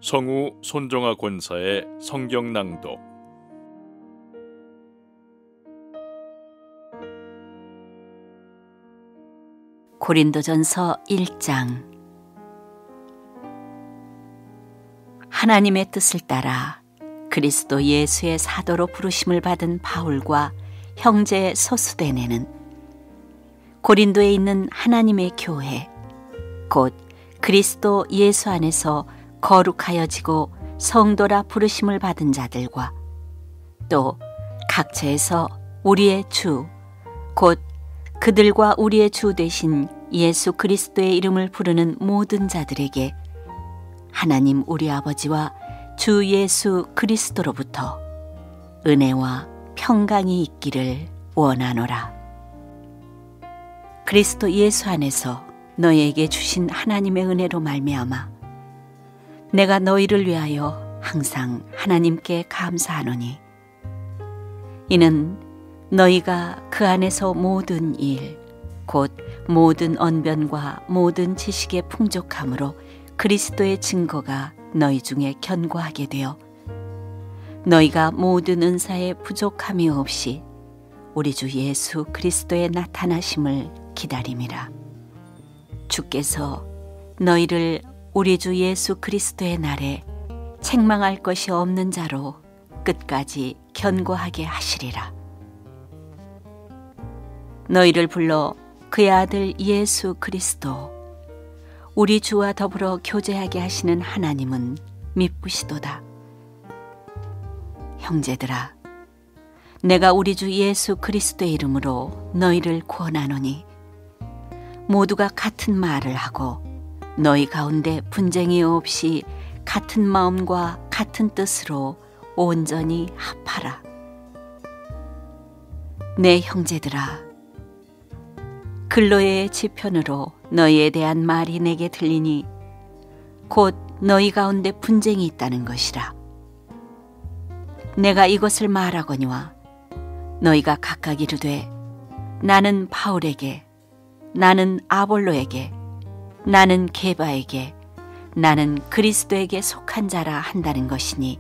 성우 손정아 권사의 성경 낭독. 고린도전서 1장. 하나님의 뜻을 따라 그리스도 예수의 사도로 부르심을 받은 바울과 형제 소수대네는 고린도에 있는 하나님의 교회, 곧 그리스도 예수 안에서 거룩하여지고 성도라 부르심을 받은 자들과 또 각처에서 우리의 주, 곧 그들과 우리의 주 되신 예수 그리스도의 이름을 부르는 모든 자들에게 하나님 우리 아버지와 주 예수 그리스도로부터 은혜와 평강이 있기를 원하노라. 그리스도 예수 안에서 너희에게 주신 하나님의 은혜로 말미암아 내가 너희를 위하여 항상 하나님께 감사하노니, 이는 너희가 그 안에서 모든 일, 곧 모든 언변과 모든 지식의 풍족함으로 그리스도의 증거가 너희 중에 견고하게 되어 너희가 모든 은사에 부족함이 없이 우리 주 예수 그리스도의 나타나심을 기다림이라. 주께서 너희를 우리 주 예수 그리스도의 날에 책망할 것이 없는 자로 끝까지 견고하게 하시리라. 너희를 불러 그의 아들 예수 그리스도 우리 주와 더불어 교제하게 하시는 하나님은 미쁘시도다. 형제들아, 내가 우리 주 예수 그리스도의 이름으로 너희를 구원하노니 모두가 같은 말을 하고 너희 가운데 분쟁이 없이 같은 마음과 같은 뜻으로 온전히 합하라. 내 형제들아, 글로의 지편으로 너희에 대한 말이 내게 들리니 곧 너희 가운데 분쟁이 있다는 것이라. 내가 이것을 말하거니와 너희가 각각 이르되 나는 바울에게, 나는 아볼로에게, 나는 게바에게, 나는 그리스도에게 속한 자라 한다는 것이니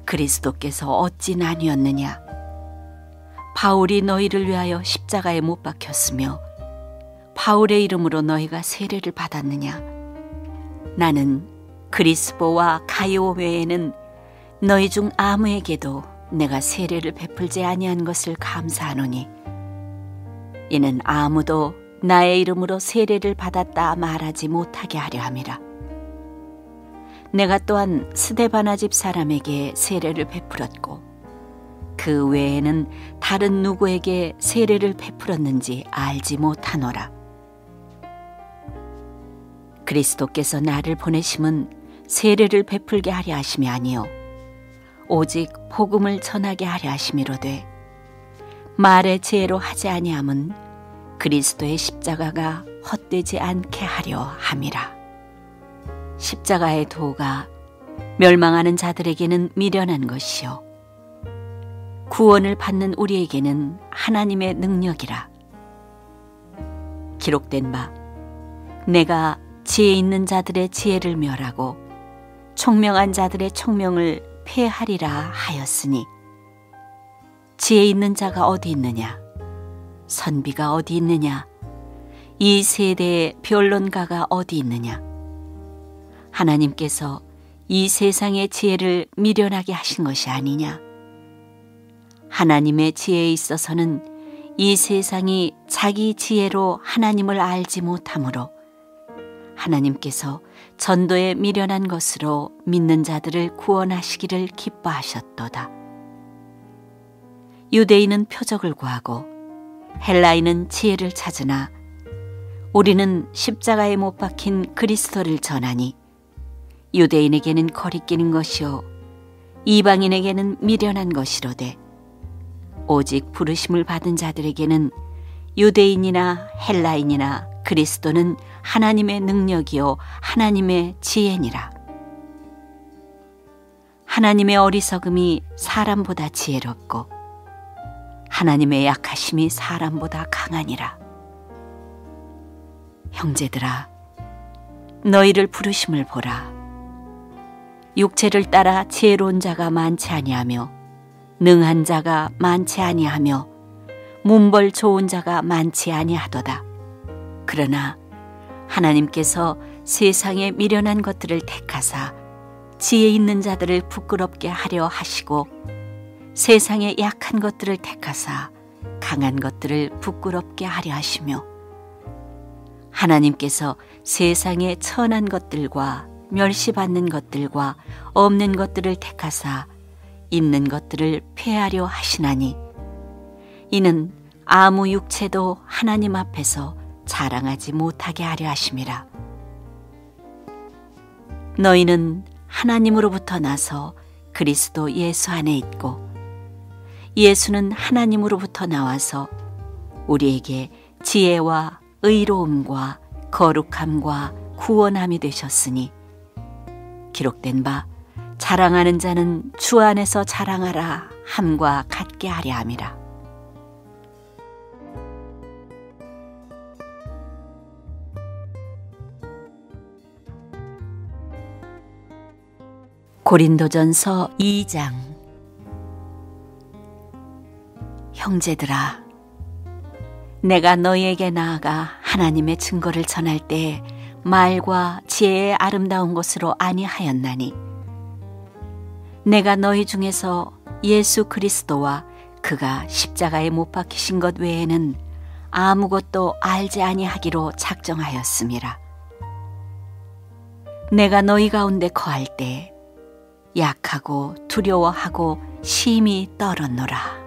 그리스도께서 어찌 나뉘었느냐? 바울이 너희를 위하여 십자가에 못 박혔으며 바울의 이름으로 너희가 세례를 받았느냐? 나는 그리스보와 가이오 외에는 너희 중 아무에게도 내가 세례를 베풀지 아니한 것을 감사하노니, 이는 아무도 나의 이름으로 세례를 받았다 말하지 못하게 하려 함이라. 내가 또한 스데바나 집 사람에게 세례를 베풀었고 그 외에는 다른 누구에게 세례를 베풀었는지 알지 못하노라. 그리스도께서 나를 보내심은 세례를 베풀게 하려 하심이 아니요 오직 복음을 전하게 하려 하심이로되, 말의 지혜로 하지 아니함은 그리스도의 십자가가 헛되지 않게 하려 함이라. 십자가의 도가 멸망하는 자들에게는 미련한 것이요 구원을 받는 우리에게는 하나님의 능력이라. 기록된 바 내가 지혜 있는 자들의 지혜를 멸하고 총명한 자들의 총명을 폐하리라 하였으니, 지혜 있는 자가 어디 있느냐? 선비가 어디 있느냐? 이 세대의 변론가가 어디 있느냐? 하나님께서 이 세상의 지혜를 미련하게 하신 것이 아니냐? 하나님의 지혜에 있어서는 이 세상이 자기 지혜로 하나님을 알지 못하므로 하나님께서 전도에 미련한 것으로 믿는 자들을 구원하시기를 기뻐하셨도다. 유대인은 표적을 구하고 헬라인은 지혜를 찾으나 우리는 십자가에 못 박힌 그리스도를 전하니 유대인에게는 거리끼는 것이요 이방인에게는 미련한 것이로되 오직 부르심을 받은 자들에게는 유대인이나 헬라인이나 그리스도는 하나님의 능력이요 하나님의 지혜니라. 하나님의 어리석음이 사람보다 지혜롭고 하나님의 약하심이 사람보다 강하니라. 형제들아, 너희를 부르심을 보라. 육체를 따라 지혜로운 자가 많지 아니하며 능한 자가 많지 아니하며 문벌 좋은 자가 많지 아니하도다. 그러나 하나님께서 세상에 미련한 것들을 택하사 지혜 있는 자들을 부끄럽게 하려 하시고 세상에 약한 것들을 택하사 강한 것들을 부끄럽게 하려 하시며 하나님께서 세상에 천한 것들과 멸시받는 것들과 없는 것들을 택하사 있는 것들을 폐하려 하시나니 이는 아무 육체도 하나님 앞에서 자랑하지 못하게 하려 하심이라. 너희는 하나님으로부터 나서 그리스도 예수 안에 있고 예수는 하나님으로부터 나와서 우리에게 지혜와 의로움과 거룩함과 구원함이 되셨으니 기록된 바 자랑하는 자는 주 안에서 자랑하라 함과 같게 하려 함이라. 고린도전서 2장. 형제들아, 내가 너희에게 나아가 하나님의 증거를 전할 때 말과 지혜의 아름다운 것으로 아니하였나니 내가 너희 중에서 예수 그리스도와 그가 십자가에 못 박히신 것 외에는 아무것도 알지 아니하기로 작정하였음이라. 내가 너희 가운데 거할 때 약하고 두려워하고 심히 떨었노라.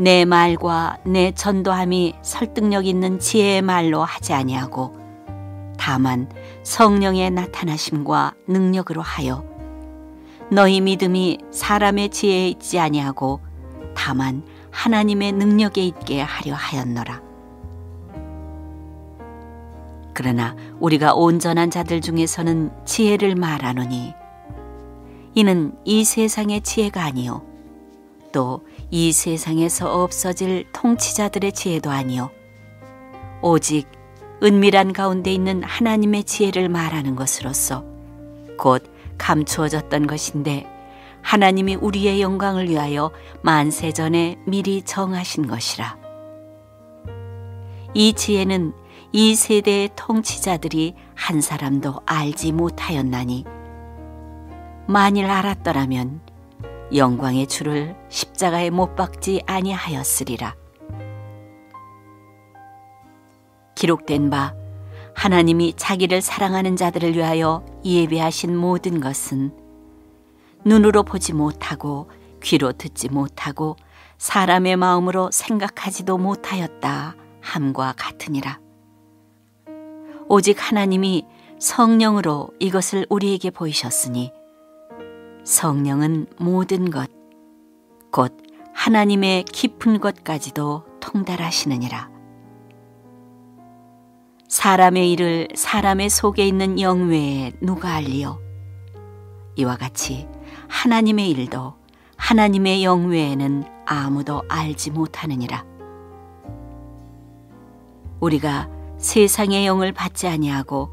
내 말과 내 전도함이 설득력 있는 지혜의 말로 하지 아니하고 다만 성령의 나타나심과 능력으로 하여 너희 믿음이 사람의 지혜에 있지 아니하고 다만 하나님의 능력에 있게 하려 하였노라. 그러나 우리가 온전한 자들 중에서는 지혜를 말하노니 이는 이 세상의 지혜가 아니요 또 이 세상에서 없어질 통치자들의 지혜도 아니요 오직 은밀한 가운데 있는 하나님의 지혜를 말하는 것으로서 곧 감추어졌던 것인데 하나님이 우리의 영광을 위하여 만세 전에 미리 정하신 것이라. 이 지혜는 이 세대의 통치자들이 한 사람도 알지 못하였나니 만일 알았더라면 영광의 주를 십자가에 못 박지 아니하였으리라. 기록된 바 하나님이 자기를 사랑하는 자들을 위하여 예비하신 모든 것은 눈으로 보지 못하고 귀로 듣지 못하고 사람의 마음으로 생각하지도 못하였다 함과 같으니라. 오직 하나님이 성령으로 이것을 우리에게 보이셨으니 성령은 모든 것, 곧 하나님의 깊은 것까지도 통달하시느니라. 사람의 일을 사람의 속에 있는 영 외에 누가 알리요? 이와 같이 하나님의 일도 하나님의 영 외에는 아무도 알지 못하느니라. 우리가 세상의 영을 받지 아니하고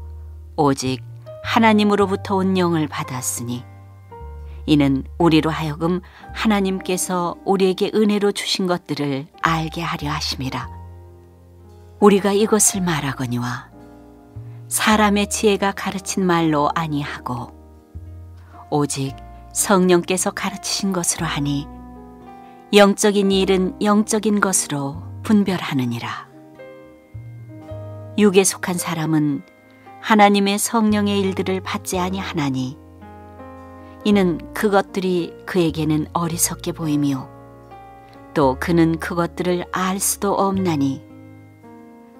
오직 하나님으로부터 온 영을 받았으니 이는 우리로 하여금 하나님께서 우리에게 은혜로 주신 것들을 알게 하려 하심이라. 우리가 이것을 말하거니와 사람의 지혜가 가르친 말로 아니하고 오직 성령께서 가르치신 것으로 하니 영적인 일은 영적인 것으로 분별하느니라. 육에 속한 사람은 하나님의 성령의 일들을 받지 아니하나니 이는 그것들이 그에게는 어리석게 보이며 또 그는 그것들을 알 수도 없나니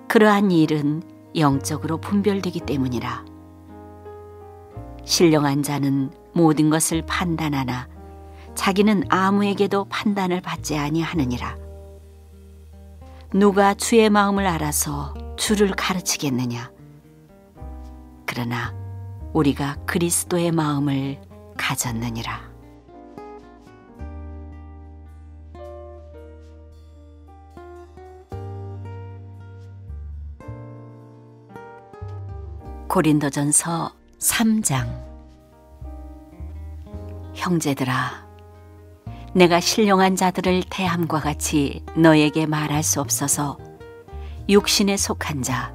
그러한 일은 영적으로 분별되기 때문이라. 신령한 자는 모든 것을 판단하나 자기는 아무에게도 판단을 받지 아니하느니라. 누가 주의 마음을 알아서 주를 가르치겠느냐? 그러나 우리가 그리스도의 마음을 가졌느니라. 고린도전서 3장. 형제들아, 내가 신령한 자들을 대함과 같이 너에게 말할 수 없어서 육신에 속한 자,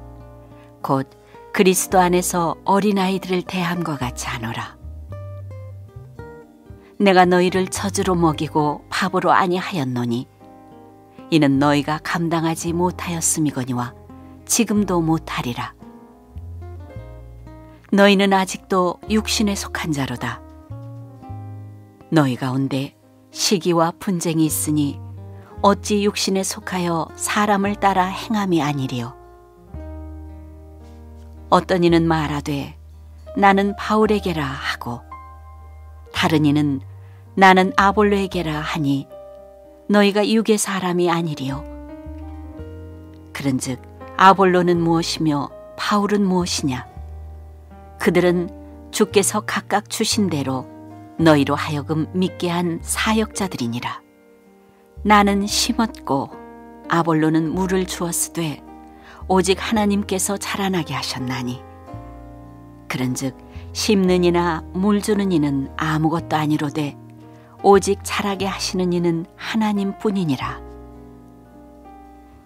곧 그리스도 안에서 어린아이들을 대함과 같이 하노라. 내가 너희를 저주로 먹이고 바보로 아니하였노니 이는 너희가 감당하지 못하였음이거니와 지금도 못하리라. 너희는 아직도 육신에 속한 자로다. 너희 가운데 시기와 분쟁이 있으니 어찌 육신에 속하여 사람을 따라 행함이 아니리요. 어떤 이는 말하되 나는 바울에게라 하고 다른 이는 나는 아볼로에게라 하니 너희가 육의 사람이 아니리요. 그런즉 아볼로는 무엇이며 바울은 무엇이냐? 그들은 주께서 각각 주신 대로 너희로 하여금 믿게 한 사역자들이니라. 나는 심었고 아볼로는 물을 주었으되 오직 하나님께서 자라나게 하셨나니 그런즉 심는 이나 물 주는 이는 아무것도 아니로되 오직 자라게 하시는 이는 하나님뿐이니라.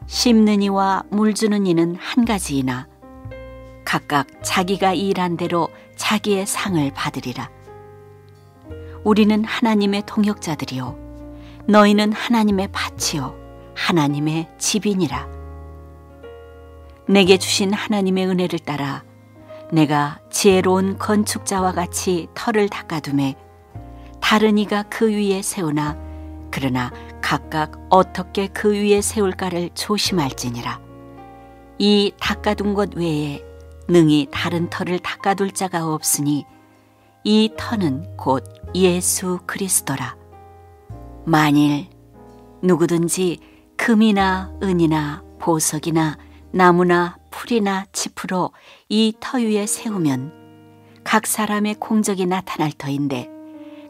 심는 이와 물 주는 이는 한 가지이나 각각 자기가 일한 대로 자기의 상을 받으리라. 우리는 하나님의 동역자들이요 너희는 하나님의 밭이요 하나님의 집이니라. 내게 주신 하나님의 은혜를 따라 내가 지혜로운 건축자와 같이 터를 닦아두매 다른 이가 그 위에 세우나 그러나 각각 어떻게 그 위에 세울까를 조심할지니라. 이 닦아둔 것 외에 능히 다른 터를 닦아둘 자가 없으니 이 터는 곧 예수 그리스도라. 만일 누구든지 금이나 은이나 보석이나 나무나 풀이나 짚으로 이 터 위에 세우면 각 사람의 공적이 나타날 터인데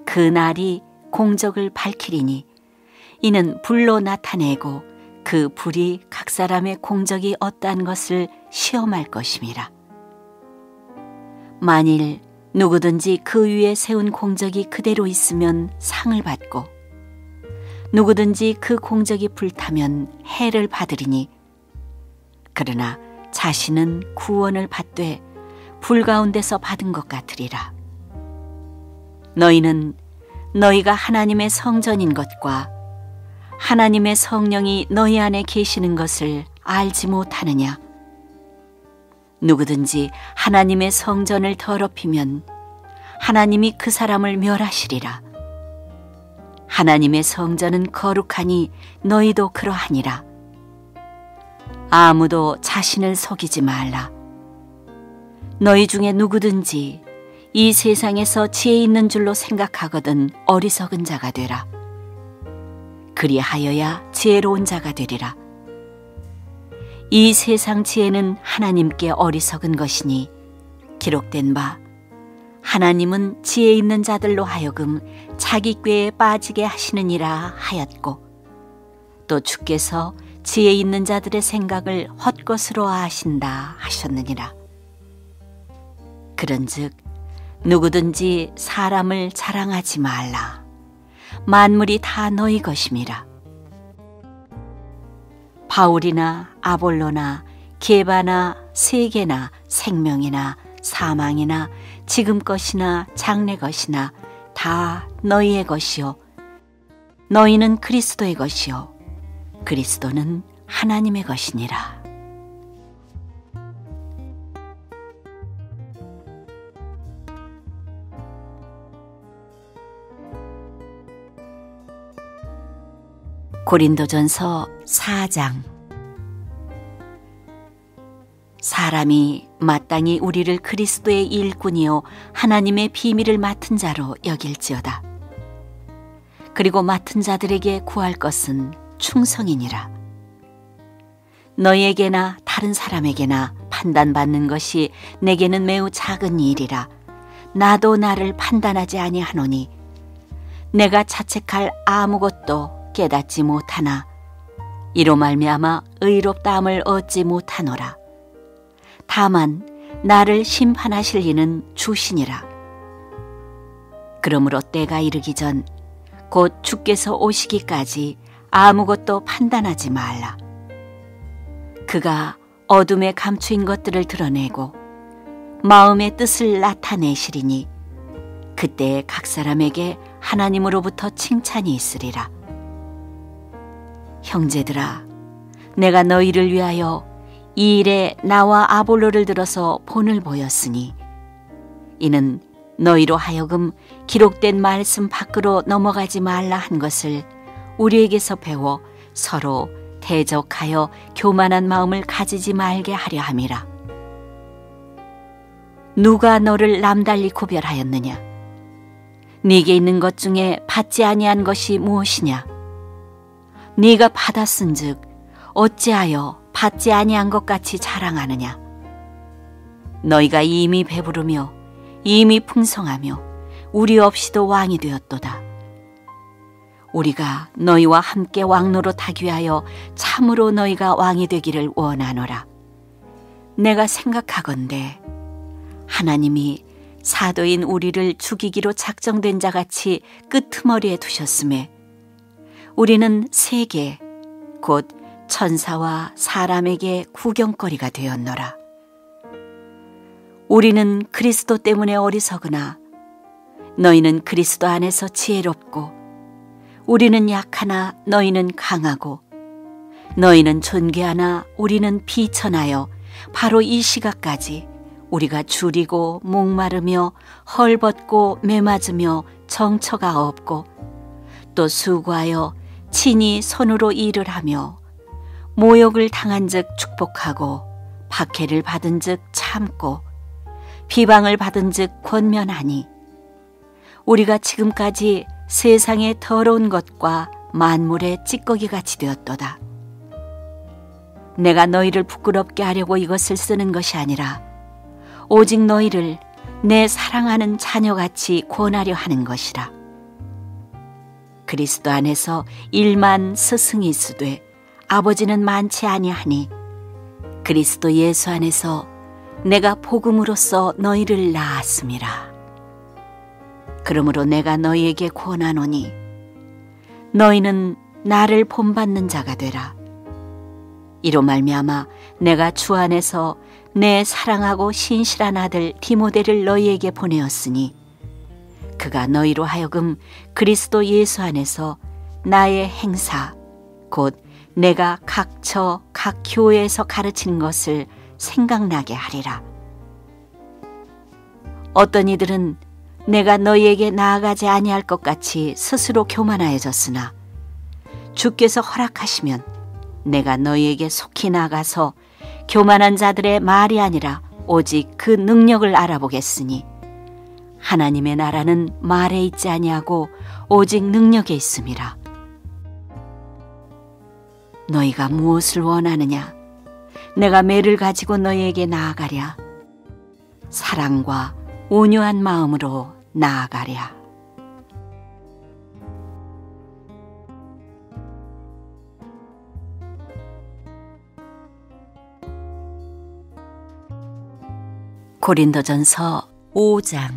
그 날이 공적을 밝히리니 이는 불로 나타내고 그 불이 각 사람의 공적이 어떠한 것을 시험할 것임이라. 만일 누구든지 그 위에 세운 공적이 그대로 있으면 상을 받고 누구든지 그 공적이 불타면 해를 받으리니 그러나 자신은 구원을 받되 불 가운데서 받은 것 같으리라. 너희는 너희가 하나님의 성전인 것과 하나님의 성령이 너희 안에 계시는 것을 알지 못하느냐? 누구든지 하나님의 성전을 더럽히면 하나님이 그 사람을 멸하시리라. 하나님의 성전은 거룩하니 너희도 그러하니라. 아무도 자신을 속이지 말라. 너희 중에 누구든지 이 세상에서 지혜 있는 줄로 생각하거든 어리석은 자가 되라. 그리하여야 지혜로운 자가 되리라. 이 세상 지혜는 하나님께 어리석은 것이니 기록된 바 하나님은 지혜 있는 자들로 하여금 자기 꾀에 빠지게 하시느니라 하였고 또 주께서 지혜 있는 자들의 생각을 헛것으로 하신다 하셨느니라. 그런즉 누구든지 사람을 자랑하지 말라. 만물이 다 너희 것임이라. 바울이나 아볼로나 게바나 세계나 생명이나 사망이나 지금 것이나 장래 것이나 다 너희의 것이요 너희는 그리스도의 것이요 그리스도는 하나님의 것이니라. 고린도전서 4장. 사람이 마땅히 우리를 그리스도의 일꾼이요 하나님의 비밀을 맡은 자로 여길지어다. 그리고 맡은 자들에게 구할 것은 충성이니라. 너희에게나 다른 사람에게나 판단받는 것이 내게는 매우 작은 일이라. 나도 나를 판단하지 아니하노니 내가 자책할 아무것도 깨닫지 못하나 이로 말미암아 의롭다함을 얻지 못하노라. 다만 나를 심판하실 이는 주시니라. 그러므로 때가 이르기 전 곧 주께서 오시기까지 아무것도 판단하지 말라. 그가 어둠에 감추인 것들을 드러내고 마음의 뜻을 나타내시리니 그때 각 사람에게 하나님으로부터 칭찬이 있으리라. 형제들아, 내가 너희를 위하여 이 일에 나와 아볼로를 들어서 본을 보였으니 이는 너희로 하여금 기록된 말씀 밖으로 넘어가지 말라 한 것을 우리에게서 배워 서로 대적하여 교만한 마음을 가지지 말게 하려 함이라. 누가 너를 남달리 구별하였느냐? 네게 있는 것 중에 받지 아니한 것이 무엇이냐? 네가 받았은즉 어찌하여 받지 아니한 것 같이 자랑하느냐? 너희가 이미 배부르며 이미 풍성하며 우리 없이도 왕이 되었도다. 우리가 너희와 함께 왕노릇하기 위하여 참으로 너희가 왕이 되기를 원하노라. 내가 생각하건대 하나님이 사도인 우리를 죽이기로 작정된 자같이 끄트머리에 두셨음에 우리는 세계 곧 천사와 사람에게 구경거리가 되었노라. 우리는 그리스도 때문에 어리석으나 너희는 그리스도 안에서 지혜롭고 우리는 약하나 너희는 강하고 너희는 존귀하나 우리는 비천하여 바로 이 시각까지 우리가 줄이고 목마르며 헐벗고 매맞으며 정처가 없고 또 수고하여 친히 손으로 일을 하며 모욕을 당한즉 축복하고 박해를 받은즉 참고 비방을 받은즉 권면하니 우리가 지금까지 세상의 더러운 것과 만물의 찌꺼기같이 되었도다. 내가 너희를 부끄럽게 하려고 이것을 쓰는 것이 아니라 오직 너희를 내 사랑하는 자녀같이 권하려 하는 것이라. 그리스도 안에서 1만 스승이 있으되 아버지는 많지 아니하니 그리스도 예수 안에서 내가 복음으로써 너희를 낳았음이라. 그러므로 내가 너희에게 권하노니 너희는 나를 본받는 자가 되라. 이로 말미암아 내가 주 안에서 내 사랑하고 신실한 아들 디모데를 너희에게 보내었으니 그가 너희로 하여금 그리스도 예수 안에서 나의 행사 곧 내가 각처 각 교회에서 가르치는 것을 생각나게 하리라. 어떤 이들은 내가 너희에게 나아가지 아니할 것 같이 스스로 교만하여졌으나 주께서 허락하시면 내가 너희에게 속히 나가서 교만한 자들의 말이 아니라 오직 그 능력을 알아보겠으니 하나님의 나라는 말에 있지 아니하고 오직 능력에 있음이라. 너희가 무엇을 원하느냐? 내가 매를 가지고 너희에게 나아가랴. 사랑과 온유한 마음으로 나아가랴. 고린도전서 5장.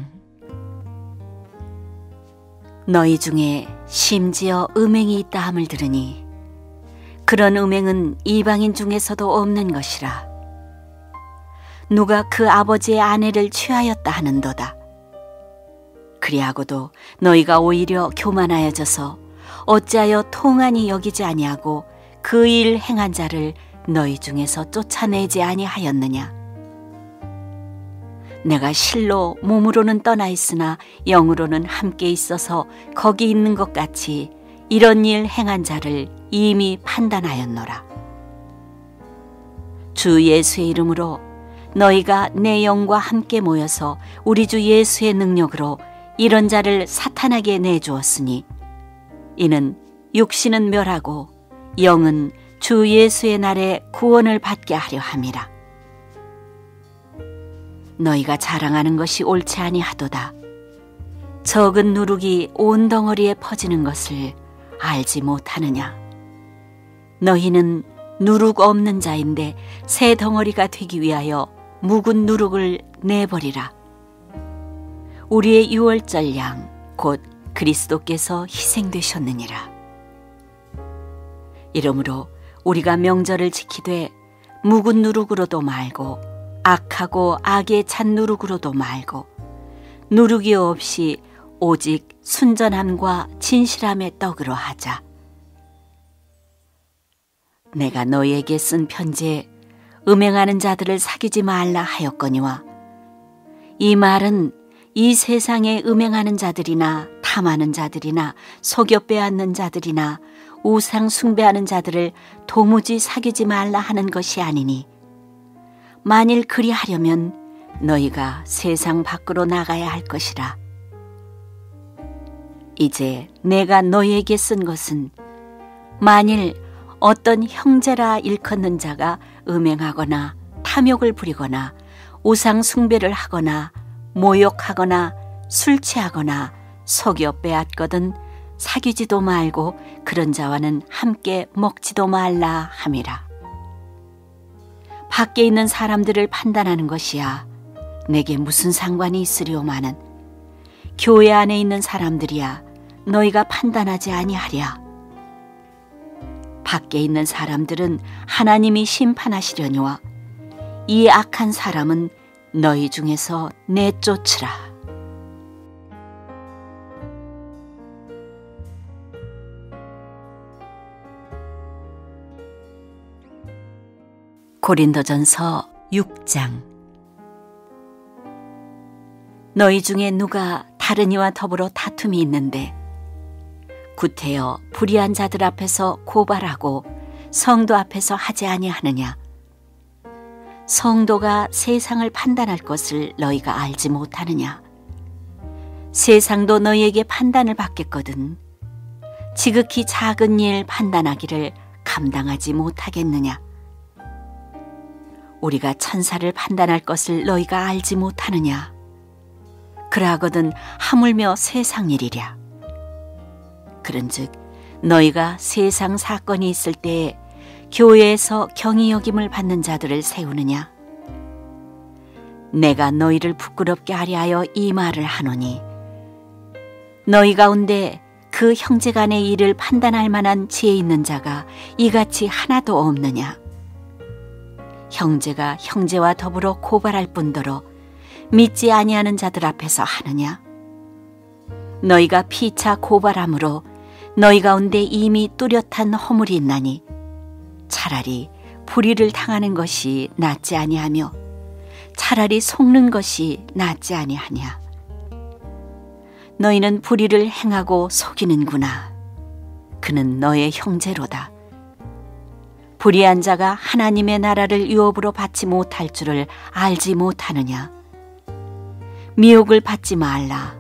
너희 중에 심지어 음행이 있다 함을 들으니 그런 음행은 이방인 중에서도 없는 것이라. 누가 그 아버지의 아내를 취하였다 하는도다. 그리하고도 너희가 오히려 교만하여져서 어찌하여 통한이 여기지 아니하고 그 일 행한 자를 너희 중에서 쫓아내지 아니하였느냐. 내가 실로 몸으로는 떠나 있으나 영으로는 함께 있어서 거기 있는 것 같이 이런 일 행한 자를 이미 판단하였노라. 주 예수의 이름으로 너희가 내 영과 함께 모여서 우리 주 예수의 능력으로 이런 자를 사탄에게 내주었으니 이는 육신은 멸하고 영은 주 예수의 날에 구원을 받게 하려 함이라. 너희가 자랑하는 것이 옳지 아니하도다. 적은 누룩이 온 덩어리에 퍼지는 것을 알지 못하느냐. 너희는 누룩 없는 자인데 새 덩어리가 되기 위하여 묵은 누룩을 내버리라. 우리의 유월절 양 곧 그리스도께서 희생되셨느니라. 이러므로 우리가 명절을 지키되 묵은 누룩으로도 말고 악하고 악에 찬 누룩으로도 말고 누룩이 없이 오직 순전함과 진실함의 떡으로 하자. 내가 너희에게 쓴 편지에 음행하는 자들을 사귀지 말라 하였거니와 이 말은 이 세상에 음행하는 자들이나 탐하는 자들이나 속여 빼앗는 자들이나 우상 숭배하는 자들을 도무지 사귀지 말라 하는 것이 아니니 만일 그리하려면 너희가 세상 밖으로 나가야 할 것이라. 이제 내가 너희에게 쓴 것은 만일 어떤 형제라 일컫는 자가 음행하거나 탐욕을 부리거나 우상 숭배를 하거나 모욕하거나 술 취하거나 속여 빼앗거든 사귀지도 말고 그런 자와는 함께 먹지도 말라 함이라. 밖에 있는 사람들을 판단하는 것이야 내게 무슨 상관이 있으리오마는 교회 안에 있는 사람들이야 너희가 판단하지 아니하랴. 밖에 있는 사람들은 하나님이 심판하시려니와 이 악한 사람은 너희 중에서 내쫓으라. 고린도전서 6장. 너희 중에 누가 다른 이와 더불어 다툼이 있는데 구태여 불의한 자들 앞에서 고발하고 성도 앞에서 하지 아니하느냐. 성도가 세상을 판단할 것을 너희가 알지 못하느냐. 세상도 너희에게 판단을 받겠거든 지극히 작은 일 판단하기를 감당하지 못하겠느냐. 우리가 천사를 판단할 것을 너희가 알지 못하느냐. 그러하거든 하물며 세상 일이랴. 그런즉 너희가 세상 사건이 있을 때에 교회에서 경히 여김을 받는 자들을 세우느냐. 내가 너희를 부끄럽게 하려 하여 이 말을 하노니 너희 가운데 그 형제간의 일을 판단할 만한 지혜 있는 자가 이같이 하나도 없느냐. 형제가 형제와 더불어 고발할 뿐더러 믿지 아니하는 자들 앞에서 하느냐. 너희가 피차 고발함으로 너희 가운데 이미 뚜렷한 허물이 있나니 차라리 불의를 당하는 것이 낫지 아니하며 차라리 속는 것이 낫지 아니하냐. 너희는 불의를 행하고 속이는구나. 그는 너의 형제로다. 불의한 자가 하나님의 나라를 유업으로 받지 못할 줄을 알지 못하느냐. 미혹을 받지 말라.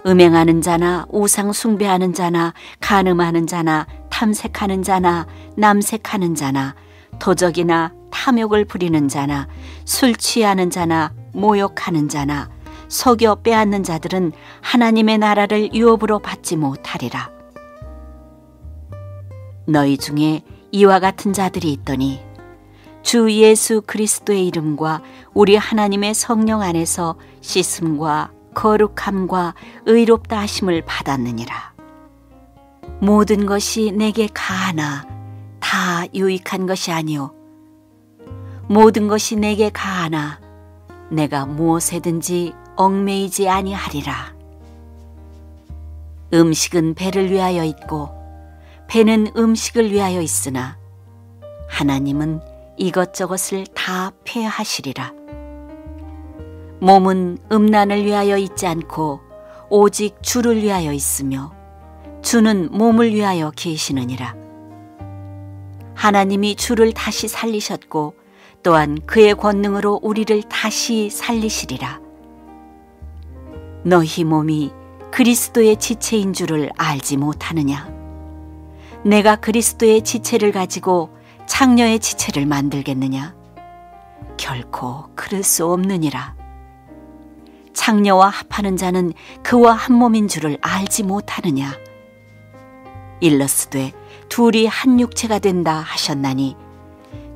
음행하는 자나 우상 숭배하는 자나 간음하는 자나 탐색하는 자나 남색하는 자나 도적이나 탐욕을 부리는 자나 술 취하는 자나 모욕하는 자나 속여 빼앗는 자들은 하나님의 나라를 유업으로 받지 못하리라. 너희 중에 이와 같은 자들이 있더니 주 예수 그리스도의 이름과 우리 하나님의 성령 안에서 씻음과 거룩함과 의롭다 하심을 받았느니라. 모든 것이 내게 가하나 다 유익한 것이 아니요 모든 것이 내게 가하나 내가 무엇에든지 얽매이지 아니하리라. 음식은 배를 위하여 있고 배는 음식을 위하여 있으나 하나님은 이것저것을 다 폐하시리라. 몸은 음란을 위하여 있지 않고 오직 주를 위하여 있으며 주는 몸을 위하여 계시느니라. 하나님이 주를 다시 살리셨고 또한 그의 권능으로 우리를 다시 살리시리라. 너희 몸이 그리스도의 지체인 줄을 알지 못하느냐. 내가 그리스도의 지체를 가지고 창녀의 지체를 만들겠느냐. 결코 그럴 수 없느니라. 창녀와 합하는 자는 그와 한 몸인 줄을 알지 못하느냐. 일러스되 둘이 한 육체가 된다 하셨나니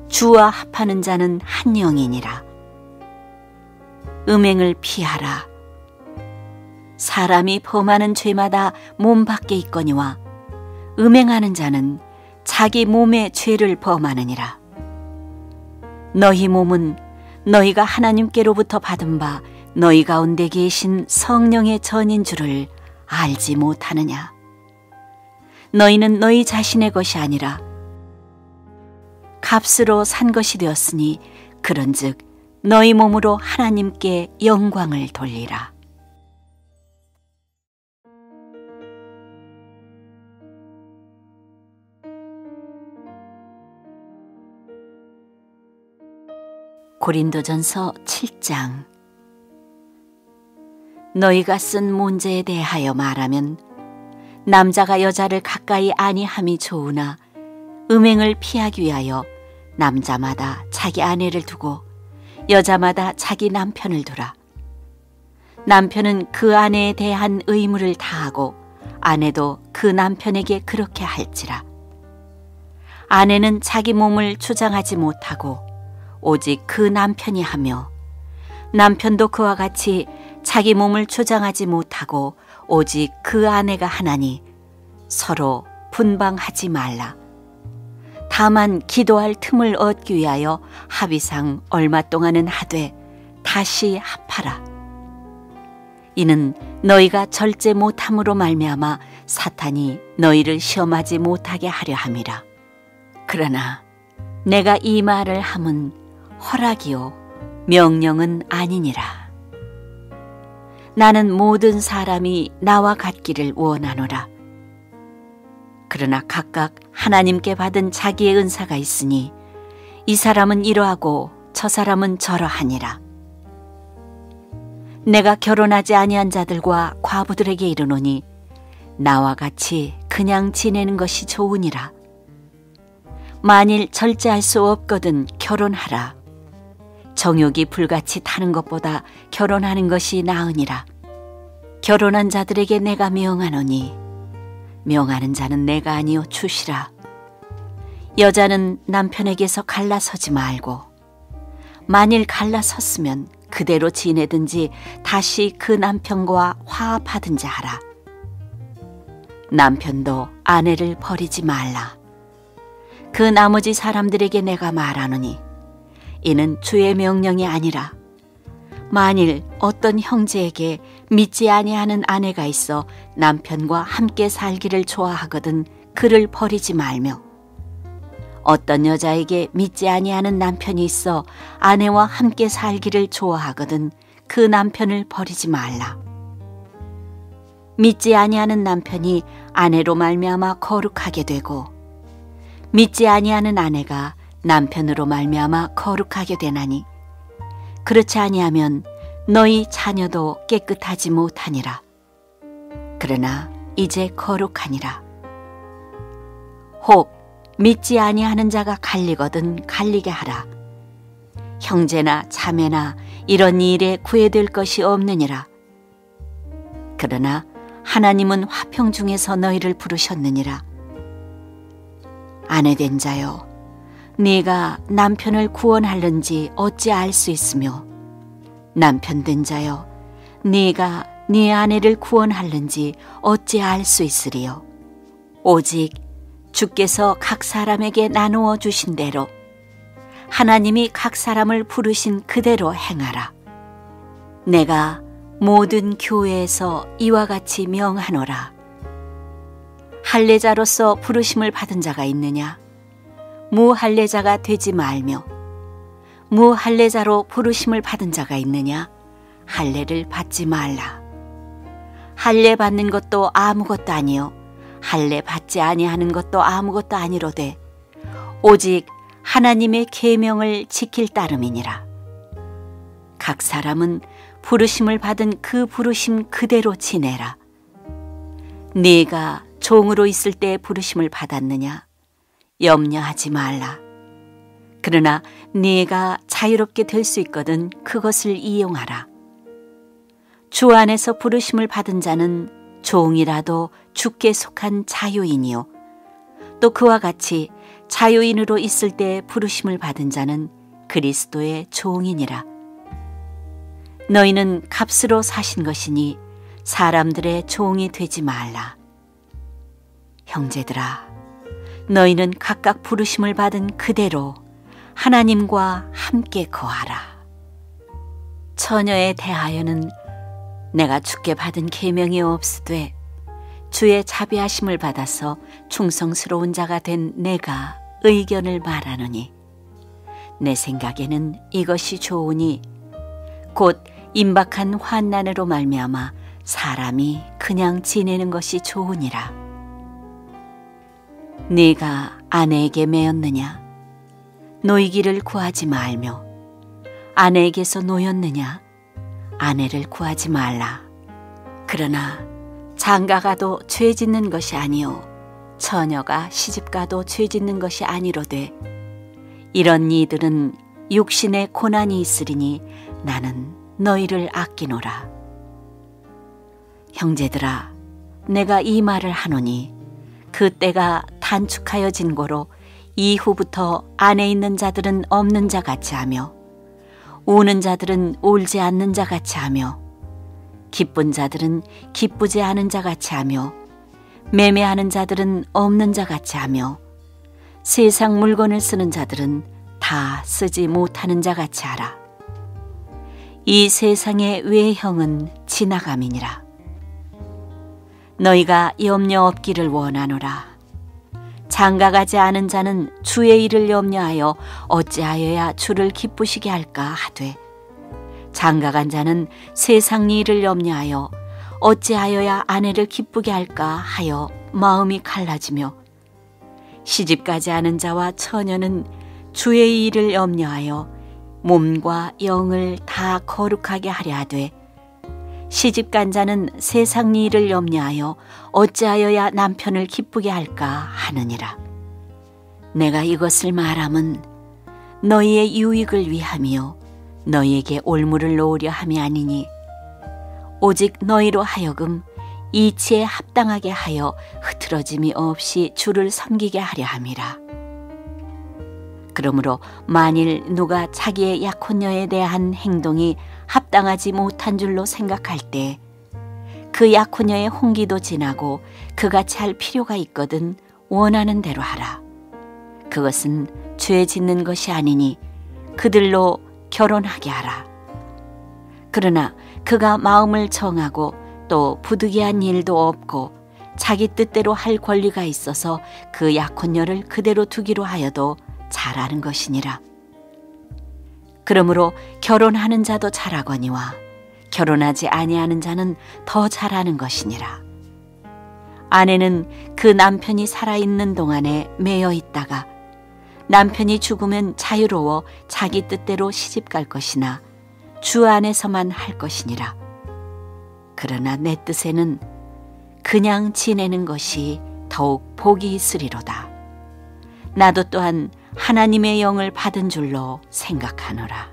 주와 합하는 자는 한 영이니라. 음행을 피하라. 사람이 범하는 죄마다 몸 밖에 있거니와 음행하는 자는 자기 몸의 죄를 범하느니라. 너희 몸은 너희가 하나님께로부터 받은 바 너희 가운데 계신 성령의 전인 줄을 알지 못하느냐. 너희는 너희 자신의 것이 아니라 값으로 산 것이 되었으니 그런즉 너희 몸으로 하나님께 영광을 돌리라. 고린도전서 7장. 너희가 쓴 문제에 대하여 말하면 남자가 여자를 가까이 아니함이 좋으나 음행을 피하기 위하여 남자마다 자기 아내를 두고 여자마다 자기 남편을 두라. 남편은 그 아내에 대한 의무를 다하고 아내도 그 남편에게 그렇게 할지라. 아내는 자기 몸을 주장하지 못하고 오직 그 남편이 하며 남편도 그와 같이 자기 몸을 주장하지 못하고 오직 그 아내가 하나니 서로 분방하지 말라. 다만 기도할 틈을 얻기 위하여 합의상 얼마 동안은 하되 다시 합하라. 이는 너희가 절제 못함으로 말미암아 사탄이 너희를 시험하지 못하게 하려 함이라. 그러나 내가 이 말을 함은 허락이요 명령은 아니니라. 나는 모든 사람이 나와 같기를 원하노라. 그러나 각각 하나님께 받은 자기의 은사가 있으니 이 사람은 이러하고 저 사람은 저러하니라. 내가 결혼하지 아니한 자들과 과부들에게 이르노니 나와 같이 그냥 지내는 것이 좋으니라. 만일 절제할 수 없거든 결혼하라. 정욕이 불같이 타는 것보다 결혼하는 것이 나으니라. 결혼한 자들에게 내가 명하노니 명하는 자는 내가 아니요 주시라. 여자는 남편에게서 갈라서지 말고 만일 갈라섰으면 그대로 지내든지 다시 그 남편과 화합하든지 하라. 남편도 아내를 버리지 말라. 그 나머지 사람들에게 내가 말하노니 이는 주의 명령이 아니라 만일 어떤 형제에게 믿지 아니하는 아내가 있어 남편과 함께 살기를 좋아하거든 그를 버리지 말며 어떤 여자에게 믿지 아니하는 남편이 있어 아내와 함께 살기를 좋아하거든 그 남편을 버리지 말라. 믿지 아니하는 남편이 아내로 말미암아 거룩하게 되고 믿지 아니하는 아내가 남편으로 말미암아 거룩하게 되나니 그렇지 아니하면 너희 자녀도 깨끗하지 못하니라. 그러나 이제 거룩하니라. 혹 믿지 아니하는 자가 갈리거든 갈리게 하라. 형제나 자매나 이런 일에 구애될 것이 없느니라. 그러나 하나님은 화평 중에서 너희를 부르셨느니라. 아내된 자여, 네가 남편을 구원하는지 어찌 알 수 있으며 남편된 자여, 네가 네 아내를 구원하는지 어찌 알 수 있으리요. 오직 주께서 각 사람에게 나누어 주신 대로 하나님이 각 사람을 부르신 그대로 행하라. 내가 모든 교회에서 이와 같이 명하노라. 할례자로서 부르심을 받은 자가 있느냐? 무할례자가 되지 말며 무할례자로 부르심을 받은 자가 있느냐? 할례를 받지 말라. 할례 받는 것도 아무것도 아니요 할례 받지 아니하는 것도 아무것도 아니로되 오직 하나님의 계명을 지킬 따름이니라. 각 사람은 부르심을 받은 그 부르심 그대로 지내라. 네가 종으로 있을 때 부르심을 받았느냐? 염려하지 말라. 그러나 네가 자유롭게 될 수 있거든 그것을 이용하라. 주 안에서 부르심을 받은 자는 종이라도 주께 속한 자유인이요 또 그와 같이 자유인으로 있을 때 부르심을 받은 자는 그리스도의 종이니라. 너희는 값으로 사신 것이니 사람들의 종이 되지 말라. 형제들아, 너희는 각각 부르심을 받은 그대로 하나님과 함께 거하라. 처녀에 대하여는 내가 주께 받은 계명이 없으되 주의 자비하심을 받아서 충성스러운 자가 된 내가 의견을 말하노니, 내 생각에는 이것이 좋으니 곧 임박한 환난으로 말미암아 사람이 그냥 지내는 것이 좋으니라. 네가 아내에게 매였느냐? 노이기를 구하지 말며, 아내에게서 노였느냐? 아내를 구하지 말라. 그러나 장가가도 죄 짓는 것이 아니요 처녀가 시집가도 죄 짓는 것이 아니로되, 이런 이들은 육신의 고난이 있으리니 나는 너희를 아끼노라. 형제들아, 내가 이 말을 하노니 그 때가 단축하여진 고로 이후부터 안에 있는 자들은 없는 자 같이 하며, 우는 자들은 울지 않는 자 같이 하며, 기쁜 자들은 기쁘지 않은 자 같이 하며, 매매하는 자들은 없는 자 같이 하며, 세상 물건을 쓰는 자들은 다 쓰지 못하는 자 같이 하라. 이 세상의 외형은 지나감이니라. 너희가 염려 없기를 원하노라. 장가가지 않은 자는 주의 일을 염려하여 어찌하여야 주를 기쁘시게 할까 하되, 장가간 자는 세상 일을 염려하여 어찌하여야 아내를 기쁘게 할까 하여 마음이 갈라지며, 시집가지 않은 자와 처녀는 주의 일을 염려하여 몸과 영을 다 거룩하게 하려 하되, 시집간 자는 세상 일을 염려하여 어찌하여야 남편을 기쁘게 할까 하느니라. 내가 이것을 말함은 너희의 유익을 위함이요 너희에게 올무를 놓으려 함이 아니니, 오직 너희로 하여금 이치에 합당하게 하여 흐트러짐이 없이 주를 섬기게 하려 함이라. 그러므로 만일 누가 자기의 약혼녀에 대한 행동이 합당하지 못한 줄로 생각할 때, 그 약혼녀의 홍기도 지나고 그같이 할 필요가 있거든 원하는 대로 하라. 그것은 죄 짓는 것이 아니니 그들로 결혼하게 하라. 그러나 그가 마음을 정하고 또 부득이한 일도 없고 자기 뜻대로 할 권리가 있어서 그 약혼녀를 그대로 두기로 하여도 잘하는 것이니라. 그러므로 결혼하는 자도 잘하거니와 결혼하지 아니하는 자는 더 잘하는 것이니라. 아내는 그 남편이 살아있는 동안에 매여 있다가 남편이 죽으면 자유로워 자기 뜻대로 시집갈 것이나 주 안에서만 할 것이니라. 그러나 내 뜻에는 그냥 지내는 것이 더욱 복이 있으리로다. 나도 또한 하나님의 영을 받은 줄로 생각하노라.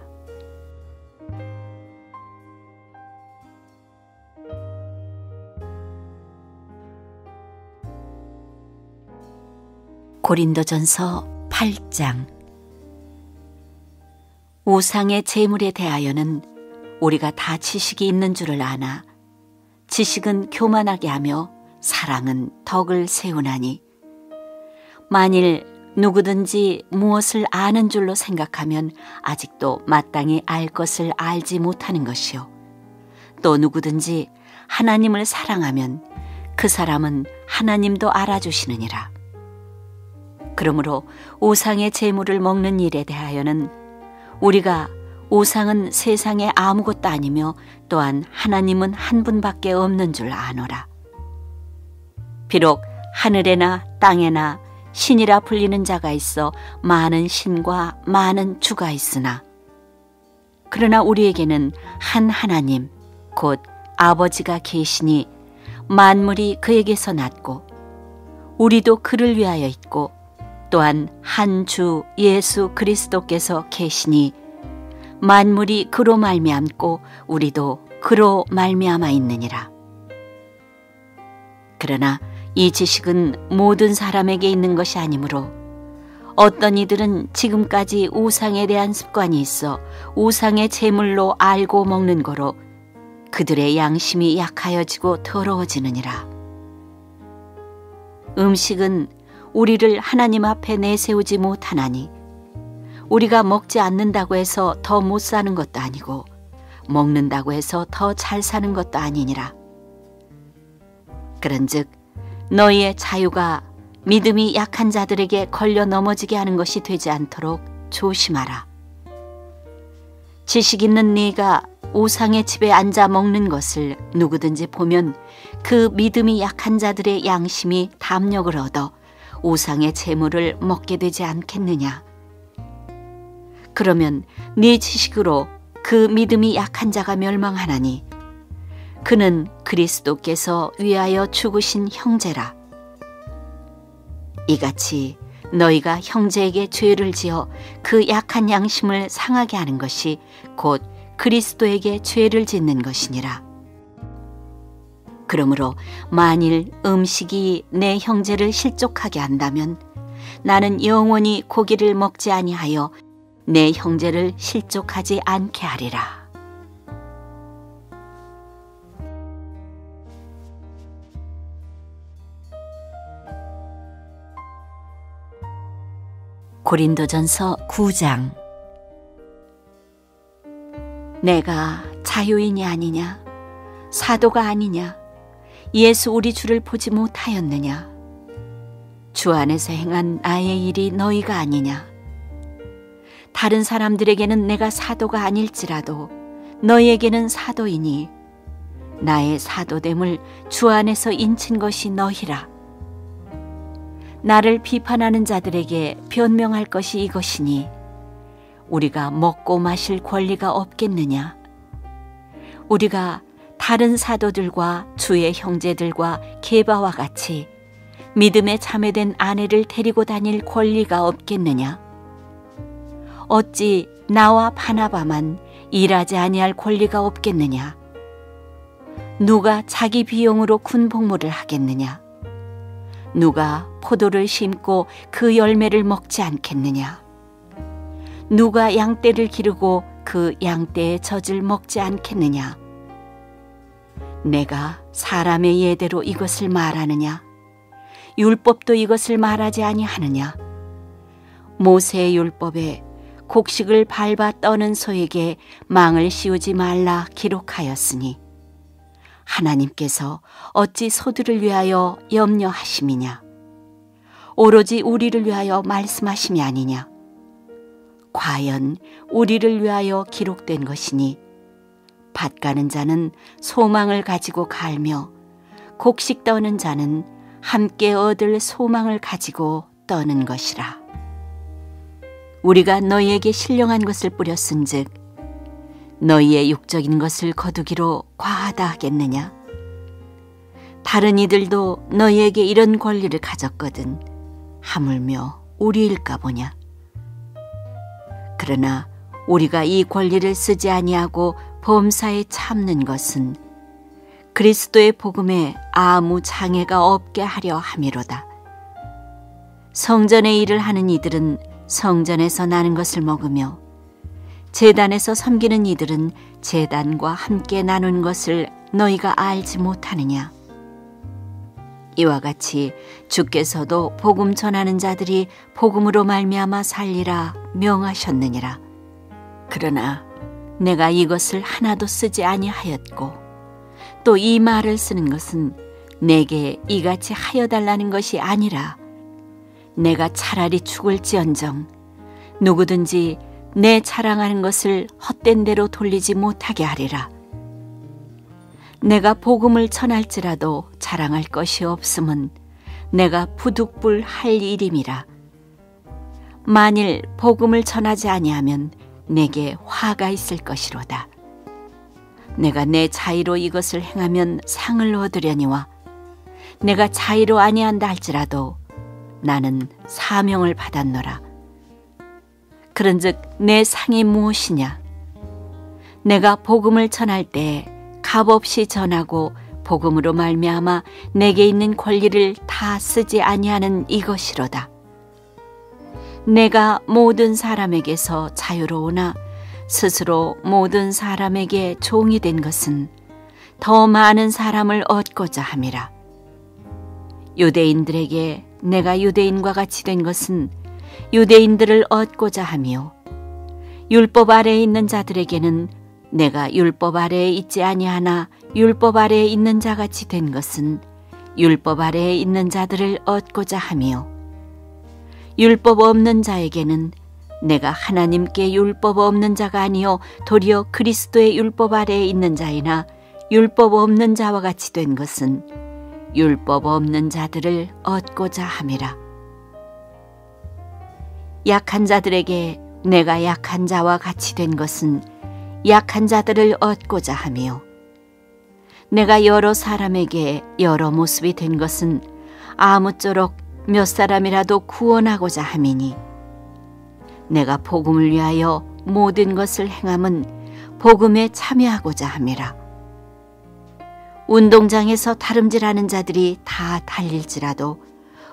고린도전서 8장. 우상의 제물에 대하여는 우리가 다 지식이 있는 줄을 아나, 지식은 교만하게 하며 사랑은 덕을 세우나니, 만일 누구든지 무엇을 아는 줄로 생각하면 아직도 마땅히 알 것을 알지 못하는 것이요, 또 누구든지 하나님을 사랑하면 그 사람은 하나님도 알아주시느니라. 그러므로 우상의 제물을 먹는 일에 대하여는 우리가 우상은 세상에 아무것도 아니며 또한 하나님은 한 분밖에 없는 줄 아노라. 비록 하늘에나 땅에나 신이라 불리는 자가 있어 많은 신과 많은 주가 있으나, 그러나 우리에게는 한 하나님 곧 아버지가 계시니 만물이 그에게서 났고 우리도 그를 위하여 있고, 또한 한 주 예수 그리스도께서 계시니 만물이 그로 말미암고 우리도 그로 말미암아 있느니라. 그러나 이 지식은 모든 사람에게 있는 것이 아니므로 어떤 이들은 지금까지 우상에 대한 습관이 있어 우상의 제물로 알고 먹는 거로 그들의 양심이 약하여지고 더러워지느니라. 음식은 우리를 하나님 앞에 내세우지 못하나니 우리가 먹지 않는다고 해서 더 못 사는 것도 아니고 먹는다고 해서 더 잘 사는 것도 아니니라. 그런즉 너희의 자유가 믿음이 약한 자들에게 걸려 넘어지게 하는 것이 되지 않도록 조심하라. 지식 있는 네가 우상의 집에 앉아 먹는 것을 누구든지 보면 그 믿음이 약한 자들의 양심이 담력을 얻어 우상의 재물을 먹게 되지 않겠느냐. 그러면 네 지식으로 그 믿음이 약한 자가 멸망하나니 그는 그리스도께서 위하여 죽으신 형제라. 이같이 너희가 형제에게 죄를 지어 그 약한 양심을 상하게 하는 것이 곧 그리스도에게 죄를 짓는 것이니라. 그러므로 만일 음식이 내 형제를 실족하게 한다면 나는 영원히 고기를 먹지 아니하여 내 형제를 실족하지 않게 하리라. 고린도전서 9장. 내가 자유인이 아니냐? 사도가 아니냐? 예수 우리 주를 보지 못하였느냐? 주 안에서 행한 나의 일이 너희가 아니냐? 다른 사람들에게는 내가 사도가 아닐지라도 너희에게는 사도이니 나의 사도됨을 주 안에서 인친 것이 너희라. 나를 비판하는 자들에게 변명할 것이 이것이니 우리가 먹고 마실 권리가 없겠느냐? 우리가 다른 사도들과 주의 형제들과 게바와 같이 믿음에 참여된 아내를 데리고 다닐 권리가 없겠느냐? 어찌 나와 바나바만 일하지 아니할 권리가 없겠느냐? 누가 자기 비용으로 군복무를 하겠느냐? 누가 포도를 심고 그 열매를 먹지 않겠느냐? 누가 양떼를 기르고 그 양떼의 젖을 먹지 않겠느냐? 내가 사람의 예대로 이것을 말하느냐? 율법도 이것을 말하지 아니하느냐? 모세의 율법에 곡식을 밟아 떠는 소에게 망을 씌우지 말라 기록하였으니 하나님께서 어찌 소들을 위하여 염려하심이냐? 오로지 우리를 위하여 말씀하심이 아니냐? 과연 우리를 위하여 기록된 것이니 밭 가는 자는 소망을 가지고 갈며 곡식 떠는 자는 함께 얻을 소망을 가지고 떠는 것이라. 우리가 너희에게 신령한 것을 뿌렸은즉 너희의 육적인 것을 거두기로 과하다 하겠느냐? 다른 이들도 너희에게 이런 권리를 가졌거든 하물며 우리일까 보냐? 그러나 우리가 이 권리를 쓰지 아니하고 범사에 참는 것은 그리스도의 복음에 아무 장애가 없게 하려 함이로다. 성전의 일을 하는 이들은 성전에서 나는 것을 먹으며 제단에서 섬기는 이들은 제단과 함께 나눈 것을 너희가 알지 못하느냐? 이와 같이 주께서도 복음 전하는 자들이 복음으로 말미암아 살리라 명하셨느니라. 그러나 내가 이것을 하나도 쓰지 아니하였고 또 이 말을 쓰는 것은 내게 이같이 하여 달라는 것이 아니라 내가 차라리 죽을지언정 누구든지 내 자랑하는 것을 헛된 대로 돌리지 못하게 하리라. 내가 복음을 전할지라도 자랑할 것이 없음은 내가 부득불할 일임이라. 만일 복음을 전하지 아니하면 내게 화가 있을 것이로다. 내가 내 자의로 이것을 행하면 상을 얻으려니와 내가 자의로 아니한다 할지라도 나는 사명을 받았노라. 그런즉 내 상이 무엇이냐? 내가 복음을 전할 때 값없이 전하고 복음으로 말미암아 내게 있는 권리를 다 쓰지 아니하는 이것이로다. 내가 모든 사람에게서 자유로우나 스스로 모든 사람에게 종이 된 것은 더 많은 사람을 얻고자 함이라. 유대인들에게 내가 유대인과 같이 된 것은 유대인들을 얻고자 하며, 율법 아래에 있는 자들에게는 내가 율법 아래에 있지 아니하나 율법 아래에 있는 자같이 된 것은 율법 아래에 있는 자들을 얻고자 하며, 율법 없는 자에게는 내가 하나님께 율법 없는 자가 아니요 도리어 그리스도의 율법 아래에 있는 자이나 율법 없는 자와 같이 된 것은 율법 없는 자들을 얻고자 함이라. 약한 자들에게 내가 약한 자와 같이 된 것은 약한 자들을 얻고자 하며, 내가 여러 사람에게 여러 모습이 된 것은 아무쪼록 몇 사람이라도 구원하고자 함이니, 내가 복음을 위하여 모든 것을 행함은 복음에 참여하고자 함이라. 운동장에서 다름질하는 자들이 다 달릴지라도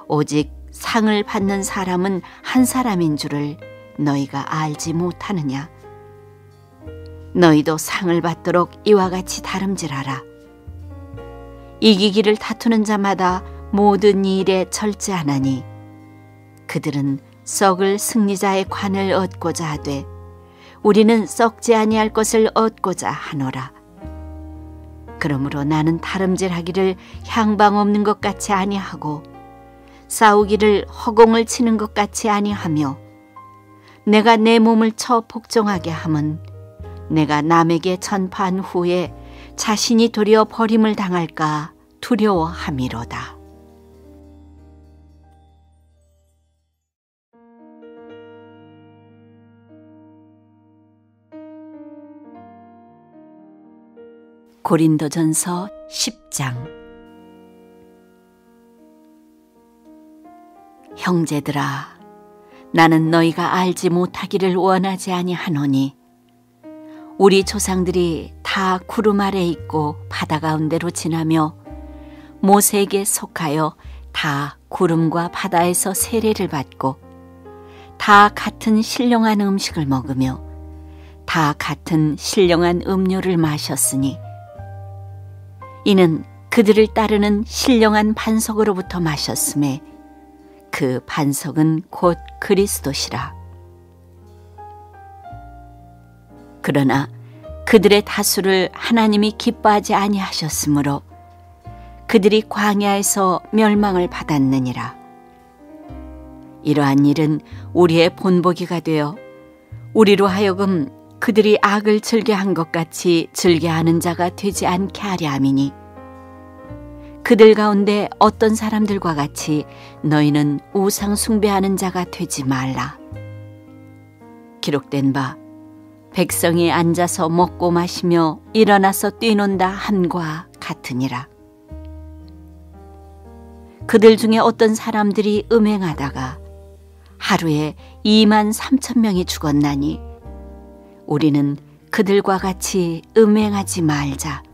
오직 상을 받는 사람은 한 사람인 줄을 너희가 알지 못하느냐. 너희도 상을 받도록 이와 같이 다름질하라. 이기기를 다투는 자마다 모든 일에 절제하나니 그들은 썩을 승리자의 관을 얻고자 하되 우리는 썩지 아니할 것을 얻고자 하노라. 그러므로 나는 다름질하기를 향방 없는 것 같이 아니하고 싸우기를 허공을 치는 것 같이 아니하며, 내가 내 몸을 쳐 복종하게 함은 내가 남에게 전파한 후에 자신이 도리어 버림을 당할까 두려워함이로다. 고린도전서 10장. 형제들아, 나는 너희가 알지 못하기를 원하지 아니하노니 우리 조상들이 다 구름 아래 있고 바다 가운데로 지나며 모세에게 속하여 다 구름과 바다에서 세례를 받고 다 같은 신령한 음식을 먹으며 다 같은 신령한 음료를 마셨으니, 이는 그들을 따르는 신령한 반석으로부터 마셨음에 그 반석은 곧 그리스도시라. 그러나 그들의 다수를 하나님이 기뻐하지 아니하셨으므로 그들이 광야에서 멸망을 받았느니라. 이러한 일은 우리의 본보기가 되어 우리로 하여금 그들이 악을 즐겨한 것 같이 즐겨하는 자가 되지 않게 하려 함이니, 그들 가운데 어떤 사람들과 같이 너희는 우상 숭배하는 자가 되지 말라. 기록된 바 백성이 앉아서 먹고 마시며 일어나서 뛰논다 함과 같으니라. 그들 중에 어떤 사람들이 음행하다가 하루에 23,000명이 죽었나니, 우리는 그들과 같이 음행하지 말자.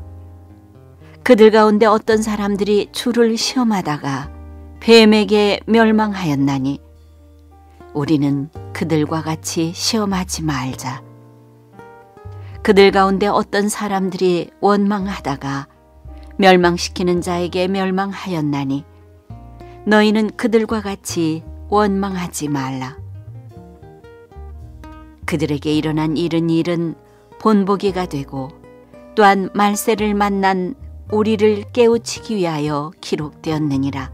그들 가운데 어떤 사람들이 주를 시험하다가 뱀에게 멸망하였나니, 우리는 그들과 같이 시험하지 말자. 그들 가운데 어떤 사람들이 원망하다가 멸망시키는 자에게 멸망하였나니, 너희는 그들과 같이 원망하지 말라. 그들에게 일어난 이런 일은 본보기가 되고 또한 말세를 만난 우리를 깨우치기 위하여 기록되었느니라.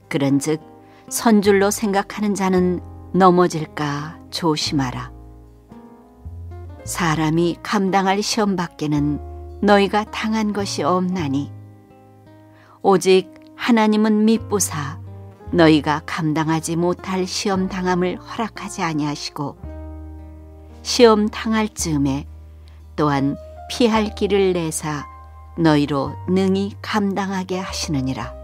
그런즉 선줄로 생각하는 자는 넘어질까 조심하라. 사람이 감당할 시험 밖에는 너희가 당한 것이 없나니, 오직 하나님은 미쁘사 너희가 감당하지 못할 시험 당함을 허락하지 아니하시고 시험 당할 즈음에 또한 피할 길을 내사 너희로 능히 감당하게 하시느니라.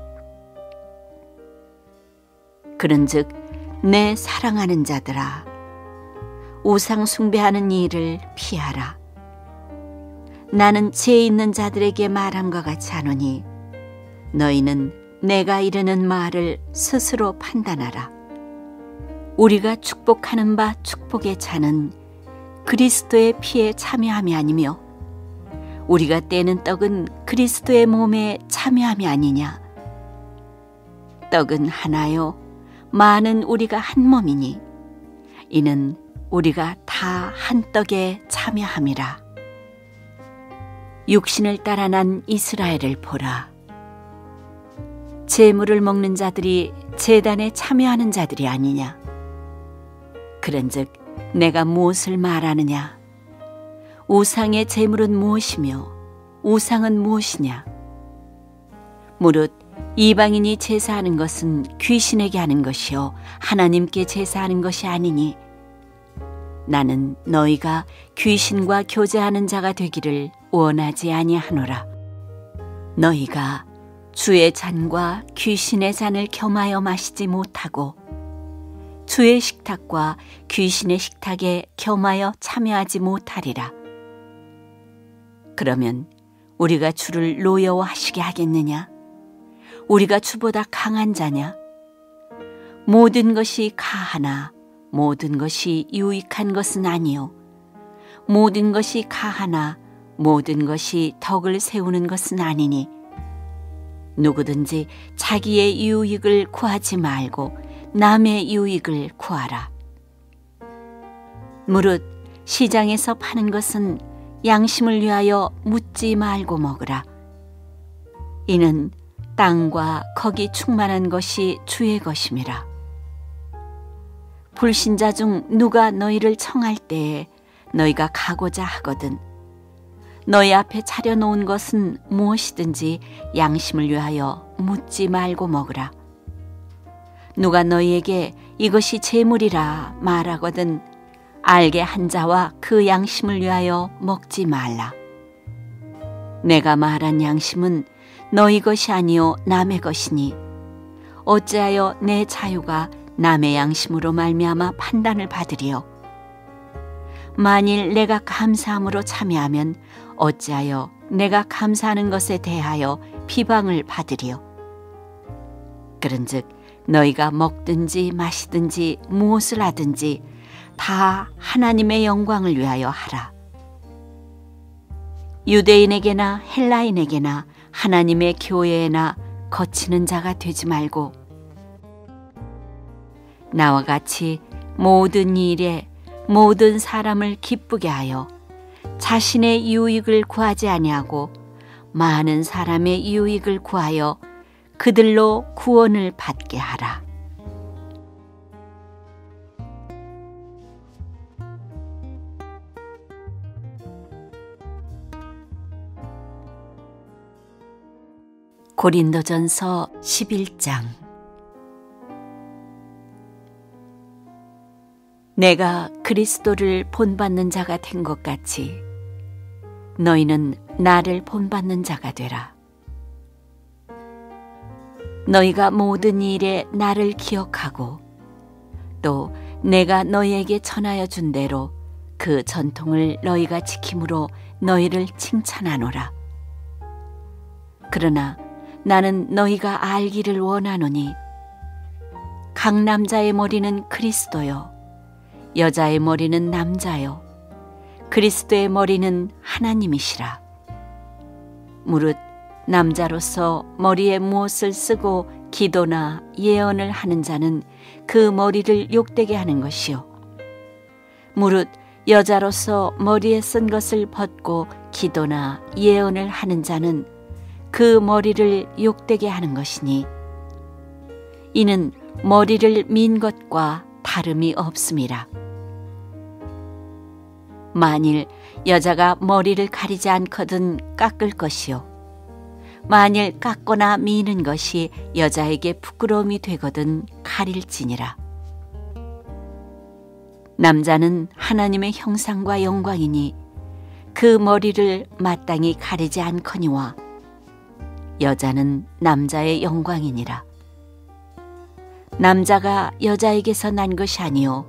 그런즉 내 사랑하는 자들아, 우상 숭배하는 일을 피하라. 나는 지혜 있는 자들에게 말함과 같이 하노니 너희는 내가 이르는 말을 스스로 판단하라. 우리가 축복하는 바 축복의 차는 그리스도의 피에 참여함이 아니며 우리가 떼는 떡은 그리스도의 몸에 참여함이 아니냐. 떡은 하나요 많은 우리가 한 몸이니 이는 우리가 다 한 떡에 참여함이라. 육신을 따라 난 이스라엘을 보라. 제물을 먹는 자들이 제단에 참여하는 자들이 아니냐. 그런즉 내가 무엇을 말하느냐. 우상의 제물은 무엇이며 우상은 무엇이냐. 무릇 이방인이 제사하는 것은 귀신에게 하는 것이요 하나님께 제사하는 것이 아니니 나는 너희가 귀신과 교제하는 자가 되기를 원하지 아니하노라. 너희가 주의 잔과 귀신의 잔을 겸하여 마시지 못하고 주의 식탁과 귀신의 식탁에 겸하여 참여하지 못하리라. 그러면 우리가 주를 노여워하시게 하겠느냐? 우리가 주보다 강한 자냐? 모든 것이 가하나 모든 것이 유익한 것은 아니요 모든 것이 가하나 모든 것이 덕을 세우는 것은 아니니 누구든지 자기의 유익을 구하지 말고 남의 유익을 구하라. 무릇 시장에서 파는 것은 양심을 위하여 묻지 말고 먹으라. 이는 땅과 거기 충만한 것이 주의 것임이라. 불신자 중 누가 너희를 청할 때에 너희가 가고자 하거든 너희 앞에 차려놓은 것은 무엇이든지 양심을 위하여 묻지 말고 먹으라. 누가 너희에게 이것이 제물이라 말하거든 알게 한 자와 그 양심을 위하여 먹지 말라. 내가 말한 양심은 너희 것이 아니요 남의 것이니 어찌하여 내 자유가 남의 양심으로 말미암아 판단을 받으리요. 만일 내가 감사함으로 참여하면 어찌하여 내가 감사하는 것에 대하여 비방을 받으리요. 그런즉 너희가 먹든지 마시든지 무엇을 하든지 다 하나님의 영광을 위하여 하라. 유대인에게나 헬라인에게나 하나님의 교회에나 거치는 자가 되지 말고 나와 같이 모든 일에 모든 사람을 기쁘게 하여 자신의 유익을 구하지 아니하고 많은 사람의 유익을 구하여 그들로 구원을 받게 하라. 고린도전서 11장. 내가 그리스도를 본받는 자가 된 것 같이 너희는 나를 본받는 자가 되라. 너희가 모든 일에 나를 기억하고 또 내가 너희에게 전하여 준 대로 그 전통을 너희가 지킴으로 너희를 칭찬하노라. 그러나 나는 너희가 알기를 원하노니 각 남자의 머리는 그리스도요 여자의 머리는 남자요 그리스도의 머리는 하나님이시라. 무릇 남자로서 머리에 무엇을 쓰고 기도나 예언을 하는 자는 그 머리를 욕되게 하는 것이요 무릇 여자로서 머리에 쓴 것을 벗고 기도나 예언을 하는 자는 그 머리를 욕되게 하는 것이니 이는 머리를 민 것과 다름이 없음이라. 만일 여자가 머리를 가리지 않거든 깎을 것이요 만일 깎거나 미는 것이 여자에게 부끄러움이 되거든 가릴지니라. 남자는 하나님의 형상과 영광이니 그 머리를 마땅히 가리지 않거니와 여자는 남자의 영광이니라. 남자가 여자에게서 난 것이 아니요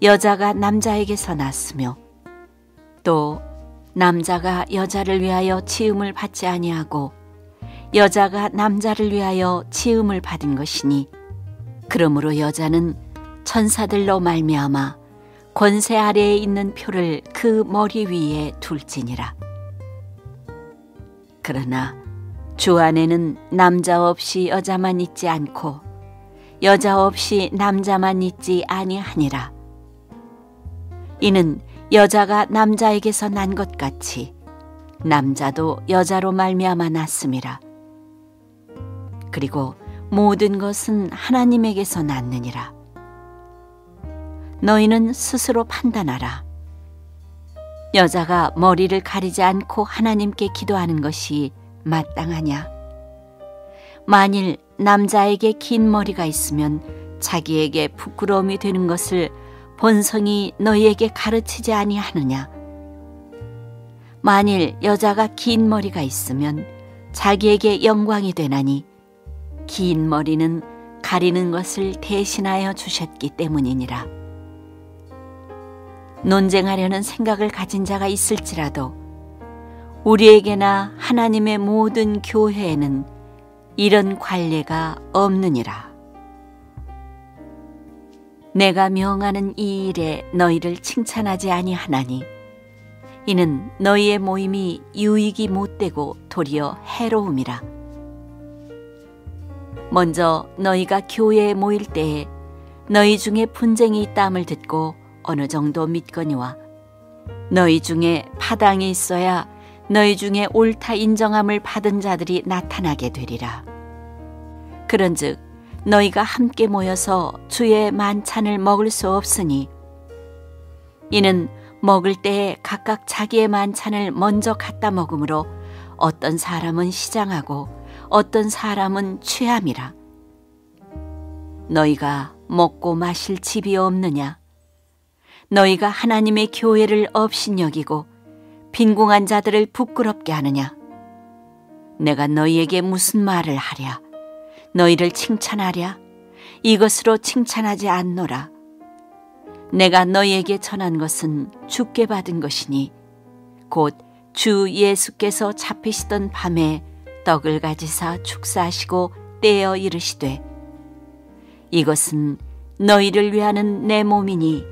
여자가 남자에게서 났으며 또 남자가 여자를 위하여 지음을 받지 아니하고 여자가 남자를 위하여 지음을 받은 것이니 그러므로 여자는 천사들로 말미암아 권세 아래에 있는 표를 그 머리 위에 둘지니라. 그러나 주 안에는 남자 없이 여자만 있지 않고 여자 없이 남자만 있지 아니하니라. 이는 여자가 남자에게서 난 것 같이 남자도 여자로 말미암아 났음이라. 그리고 모든 것은 하나님에게서 났느니라. 너희는 스스로 판단하라. 여자가 머리를 가리지 않고 하나님께 기도하는 것이 마땅하냐? 만일 남자에게 긴 머리가 있으면 자기에게 부끄러움이 되는 것을 본성이 너희에게 가르치지 아니하느냐? 만일 여자가 긴 머리가 있으면 자기에게 영광이 되나니 긴 머리는 가리는 것을 대신하여 주셨기 때문이니라. 논쟁하려는 생각을 가진 자가 있을지라도 우리에게나 하나님의 모든 교회에는 이런 관례가 없느니라. 내가 명하는 이 일에 너희를 칭찬하지 아니하나니 이는 너희의 모임이 유익이 못되고 도리어 해로움이라. 먼저 너희가 교회에 모일 때에 너희 중에 분쟁이 있다함을 듣고 어느 정도 믿거니와 너희 중에 파당이 있어야 너희 중에 옳다 인정함을 받은 자들이 나타나게 되리라. 그런즉 너희가 함께 모여서 주의 만찬을 먹을 수 없으니 이는 먹을 때에 각각 자기의 만찬을 먼저 갖다 먹으므로 어떤 사람은 시장하고 어떤 사람은 취함이라. 너희가 먹고 마실 집이 없느냐? 너희가 하나님의 교회를 업신여기고 빈궁한 자들을 부끄럽게 하느냐? 내가 너희에게 무슨 말을 하랴? 너희를 칭찬하랴? 이것으로 칭찬하지 않노라. 내가 너희에게 전한 것은 주께 받은 것이니 곧 주 예수께서 잡히시던 밤에 떡을 가지사 축사하시고 떼어 이르시되 이것은 너희를 위하는 내 몸이니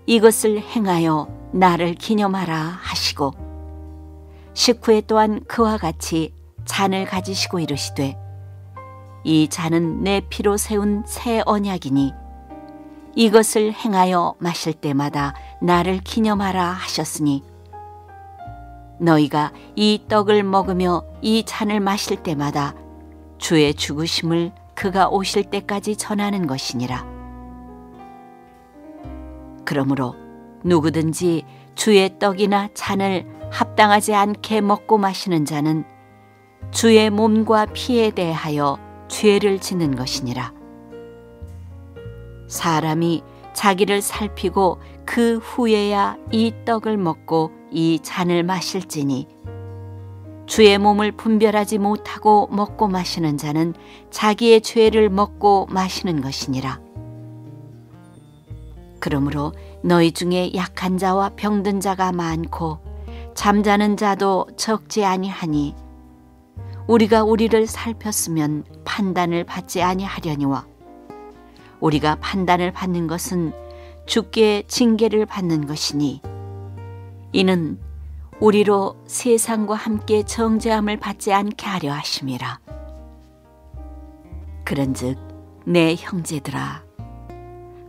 이것을 행하여 나를 기념하라 하시고 식후에 또한 그와 같이 잔을 가지시고 이르시되 이 잔은 내 피로 세운 새 언약이니 이것을 행하여 마실 때마다 나를 기념하라 하셨으니 너희가 이 떡을 먹으며 이 잔을 마실 때마다 주의 죽으심을 그가 오실 때까지 전하는 것이니라. 그러므로 누구든지 주의 떡이나 잔을 합당하지 않게 먹고 마시는 자는 주의 몸과 피에 대하여 죄를 짓는 것이니라. 사람이 자기를 살피고 그 후에야 이 떡을 먹고 이 잔을 마실지니 주의 몸을 분별하지 못하고 먹고 마시는 자는 자기의 죄를 먹고 마시는 것이니라. 그러므로 너희 중에 약한 자와 병든 자가 많고 잠자는 자도 적지 아니하니 우리가 우리를 살폈으면 판단을 받지 아니하려니와 우리가 판단을 받는 것은 주께 징계를 받는 것이니 이는 우리로 세상과 함께 정죄함을 받지 않게 하려 하심이라. 그런즉 내 형제들아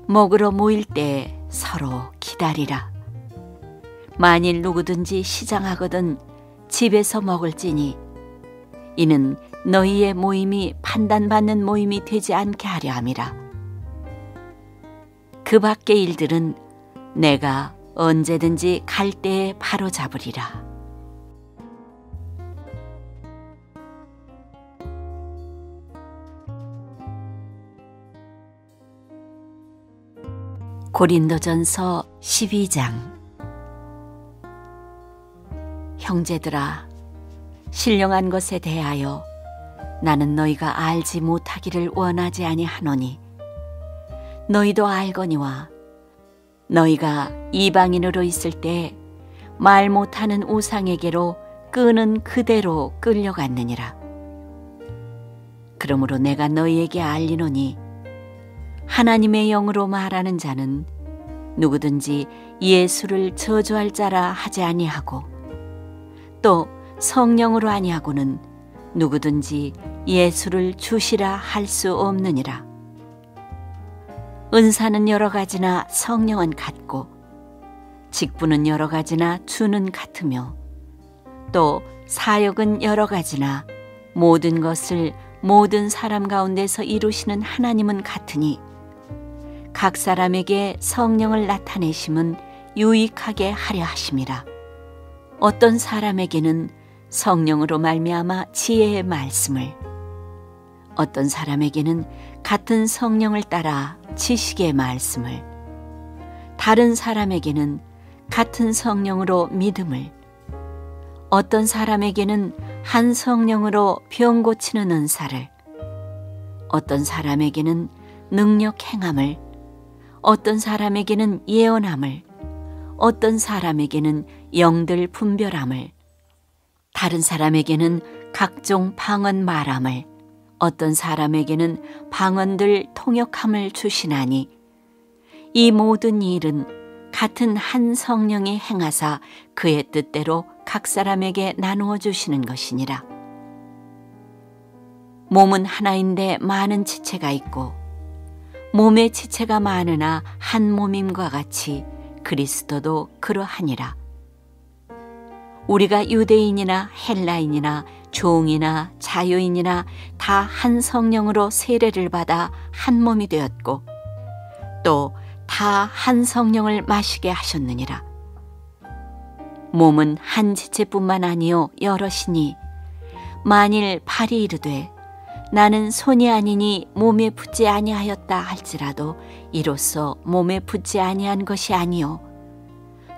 먹으러 모일 때 서로 기다리라. 만일 누구든지 시장하거든 집에서 먹을지니 이는 너희의 모임이 판단받는 모임이 되지 않게 하려 함이라. 그 밖의 일들은 내가 언제든지 갈 때에 바로 잡으리라. 고린도전서 12장. 형제들아, 신령한 것에 대하여 나는 너희가 알지 못하기를 원하지 아니하노니 너희도 알거니와 너희가 이방인으로 있을 때 말 못하는 우상에게로 끄는 그대로 끌려갔느니라. 그러므로 내가 너희에게 알리노니 하나님의 영으로 말하는 자는 누구든지 예수를 저주할 자라 하지 아니하고 또 성령으로 아니하고는 누구든지 예수를 주시라 할 수 없느니라. 은사는 여러 가지나 성령은 같고 직분은 여러 가지나 주는 같으며 또 사역은 여러 가지나 모든 것을 모든 사람 가운데서 이루시는 하나님은 같으니 각 사람에게 성령을 나타내심은 유익하게 하려 하심이라. 어떤 사람에게는 성령으로 말미암아 지혜의 말씀을, 어떤 사람에게는 같은 성령을 따라 지식의 말씀을, 다른 사람에게는 같은 성령으로 믿음을, 어떤 사람에게는 한 성령으로 병 고치는 은사를, 어떤 사람에게는 능력 행함을, 어떤 사람에게는 예언함을, 어떤 사람에게는 영들 분별함을, 다른 사람에게는 각종 방언 말함을, 어떤 사람에게는 방언들 통역함을 주시나니 이 모든 일은 같은 한 성령이 행하사 그의 뜻대로 각 사람에게 나누어 주시는 것이니라. 몸은 하나인데 많은 지체가 있고 몸의 지체가 많으나 한 몸임과 같이 그리스도도 그러하니라. 우리가 유대인이나 헬라인이나 종이나 자유인이나 다 한 성령으로 세례를 받아 한 몸이 되었고 또 다 한 성령을 마시게 하셨느니라. 몸은 한 지체뿐만 아니요 여럿이니 만일 팔이 이르되 나는 손이 아니니 몸에 붙지 아니하였다 할지라도 이로써 몸에 붙지 아니한 것이 아니요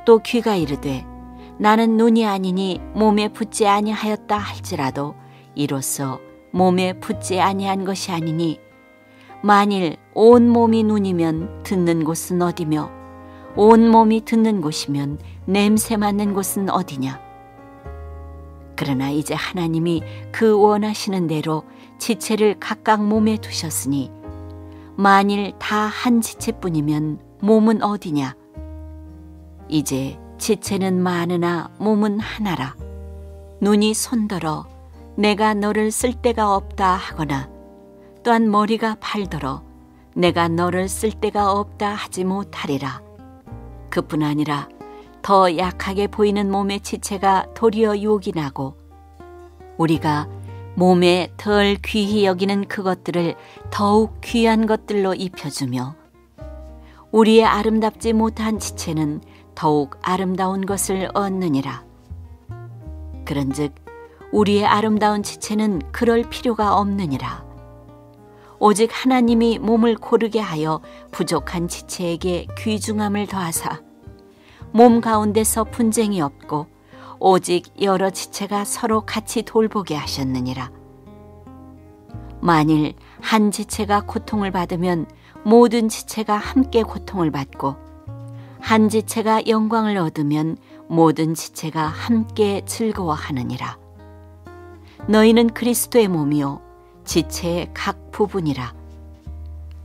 또 귀가 이르되 나는 눈이 아니니 몸에 붙지 아니하였다 할지라도 이로써 몸에 붙지 아니한 것이 아니니 만일 온 몸이 눈이면 듣는 곳은 어디며 온 몸이 듣는 곳이면 냄새 맡는 곳은 어디냐. 그러나 이제 하나님이 그 원하시는 대로 지체를 각각 몸에 두셨으니 만일 다 한 지체뿐이면 몸은 어디냐. 이제 지체는 많으나 몸은 하나라. 눈이 손들어 내가 너를 쓸 데가 없다 하거나 또한 머리가 팔더러 내가 너를 쓸 데가 없다 하지 못하리라. 그뿐 아니라 더 약하게 보이는 몸의 지체가 도리어 요긴하고 우리가 몸에 덜 귀히 여기는 그것들을 더욱 귀한 것들로 입혀주며 우리의 아름답지 못한 지체는 더욱 아름다운 것을 얻느니라. 그런즉 우리의 아름다운 지체는 그럴 필요가 없느니라. 오직 하나님이 몸을 고르게 하여 부족한 지체에게 귀중함을 더하사 몸 가운데서 분쟁이 없고 오직 여러 지체가 서로 같이 돌보게 하셨느니라. 만일 한 지체가 고통을 받으면 모든 지체가 함께 고통을 받고 한 지체가 영광을 얻으면 모든 지체가 함께 즐거워하느니라. 너희는 그리스도의 몸이요 지체의 각 부분이라.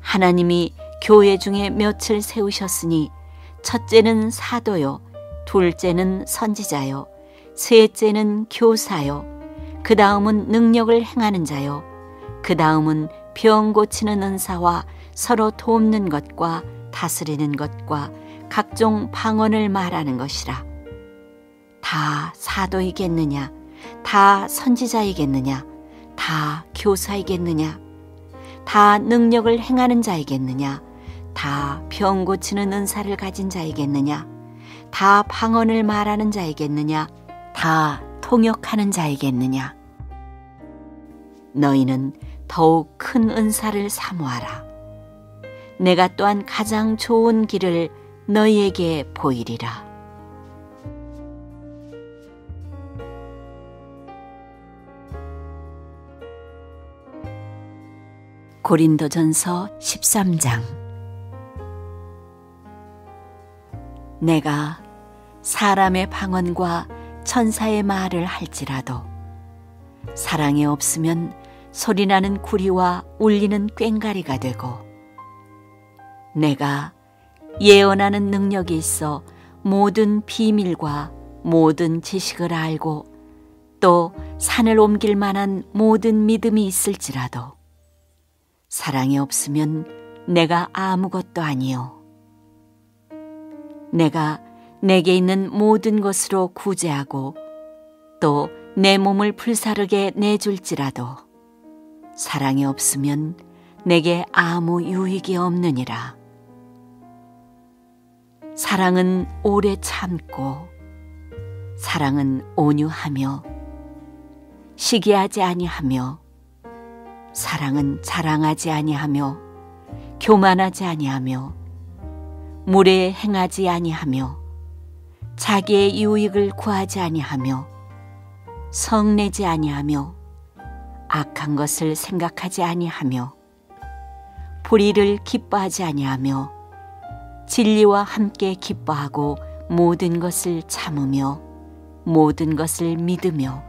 하나님이 교회 중에 몇을 세우셨으니 첫째는 사도요 둘째는 선지자요 셋째는 교사요 그 다음은 능력을 행하는 자요 그 다음은 병 고치는 은사와 서로 돕는 것과 다스리는 것과 각종 방언을 말하는 것이라. 다 사도이겠느냐? 다 선지자이겠느냐? 다 교사이겠느냐? 다 능력을 행하는 자이겠느냐? 다 병 고치는 은사를 가진 자이겠느냐? 다 방언을 말하는 자이겠느냐? 다 통역하는 자이겠느냐? 너희는 더욱 큰 은사를 사모하라. 내가 또한 가장 좋은 길을 너희에게 보이리라. 고린도전서 13장. 내가 사람의 방언과 천사의 말을 할지라도 사랑이 없으면 소리나는 구리와 울리는 꽹과리가 되고 내가 예언하는 능력이 있어 모든 비밀과 모든 지식을 알고 또 산을 옮길 만한 모든 믿음이 있을지라도 사랑이 없으면 내가 아무것도 아니요. 내가 내게 있는 모든 것으로 구제하고 또 내 몸을 불사르게 내줄지라도 사랑이 없으면 내게 아무 유익이 없느니라. 사랑은 오래 참고 사랑은 온유하며 시기하지 아니하며 사랑은 자랑하지 아니하며 교만하지 아니하며 무례 행하지 아니하며 자기의 유익을 구하지 아니하며 성내지 아니하며 악한 것을 생각하지 아니하며 불의를 기뻐하지 아니하며 진리와 함께 기뻐하고 모든 것을 참으며 모든 것을 믿으며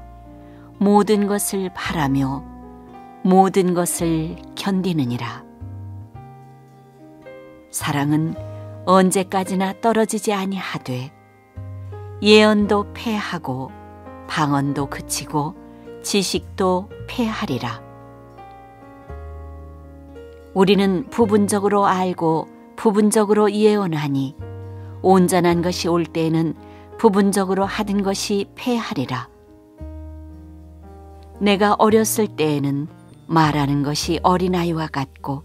모든 것을 바라며 모든 것을 견디느니라. 사랑은 언제까지나 떨어지지 아니하되 예언도 패하고 방언도 그치고 지식도 패하리라. 우리는 부분적으로 알고 부분적으로 예언하니 온전한 것이 올 때에는 부분적으로 하던 것이 패하리라. 내가 어렸을 때에는 말하는 것이 어린아이와 같고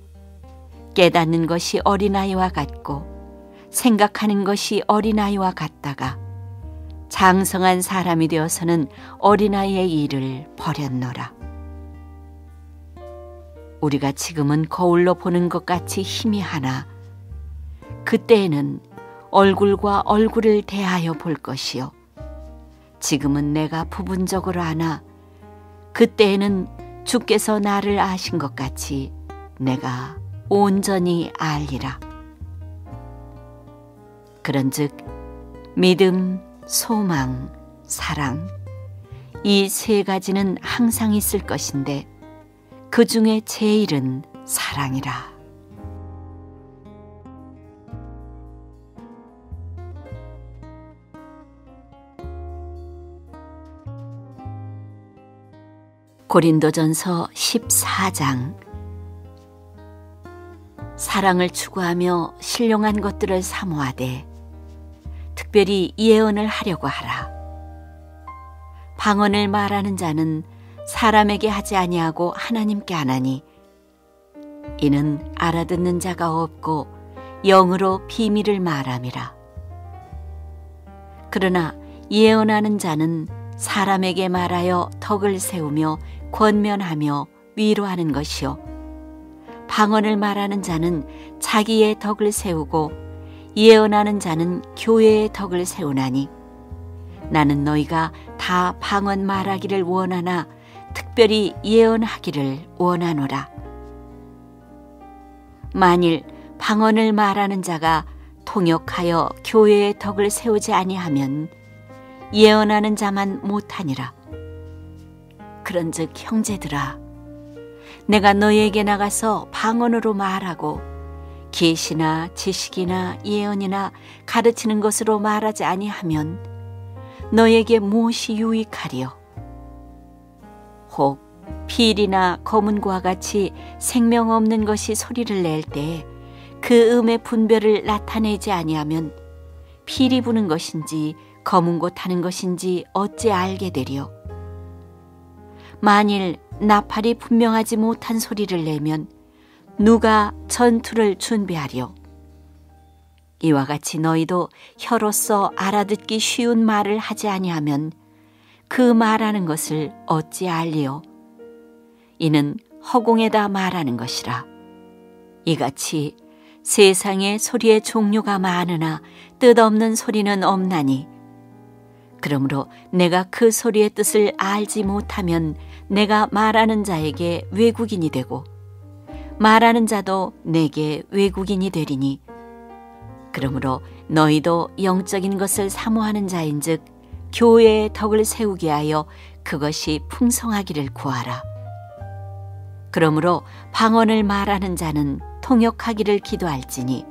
깨닫는 것이 어린아이와 같고 생각하는 것이 어린아이와 같다가 장성한 사람이 되어서는 어린아이의 일을 버렸노라. 우리가 지금은 거울로 보는 것 같이 희미하나 그때에는 얼굴과 얼굴을 대하여 볼 것이요 지금은 내가 부분적으로 아나 그때에는 주께서 나를 아신 것 같이 내가 온전히 알리라. 그런즉 믿음, 소망, 사랑 이 세 가지는 항상 있을 것인데 그 중에 제일은 사랑이라. 고린도전서 14장. 사랑을 추구하며 신령한 것들을 사모하되 특별히 예언을 하려고 하라. 방언을 말하는 자는 사람에게 하지 아니하고 하나님께 하나니 이는 알아듣는 자가 없고 영으로 비밀을 말함이라. 그러나 예언하는 자는 사람에게 말하여 덕을 세우며 권면하며 위로하는 것이요 방언을 말하는 자는 자기의 덕을 세우고 예언하는 자는 교회의 덕을 세우나니 나는 너희가 다 방언 말하기를 원하나 특별히 예언하기를 원하노라. 만일 방언을 말하는 자가 통역하여 교회의 덕을 세우지 아니하면 예언하는 자만 못하니라. 그런즉 형제들아, 내가 너희에게 나가서 방언으로 말하고 계시나 지식이나 예언이나 가르치는 것으로 말하지 아니하면 너희에게 무엇이 유익하리요? 혹 필이나 검은과 같이 생명 없는 것이 소리를 낼 때 그 음의 분별을 나타내지 아니하면 필이 부는 것인지 검은 곳 하는 것인지 어찌 알게 되리요? 만일 나팔이 분명하지 못한 소리를 내면 누가 전투를 준비하리요? 이와 같이 너희도 혀로서 알아듣기 쉬운 말을 하지 아니하면 그 말하는 것을 어찌 알리요? 이는 허공에다 말하는 것이라. 이같이 세상에 소리의 종류가 많으나 뜻없는 소리는 없나니 그러므로 내가 그 소리의 뜻을 알지 못하면 내가 말하는 자에게 외국인이 되고 말하는 자도 내게 외국인이 되리니 그러므로 너희도 영적인 것을 사모하는 자인즉 교회의 덕을 세우게 하여 그것이 풍성하기를 구하라. 그러므로 방언을 말하는 자는 통역하기를 기도할지니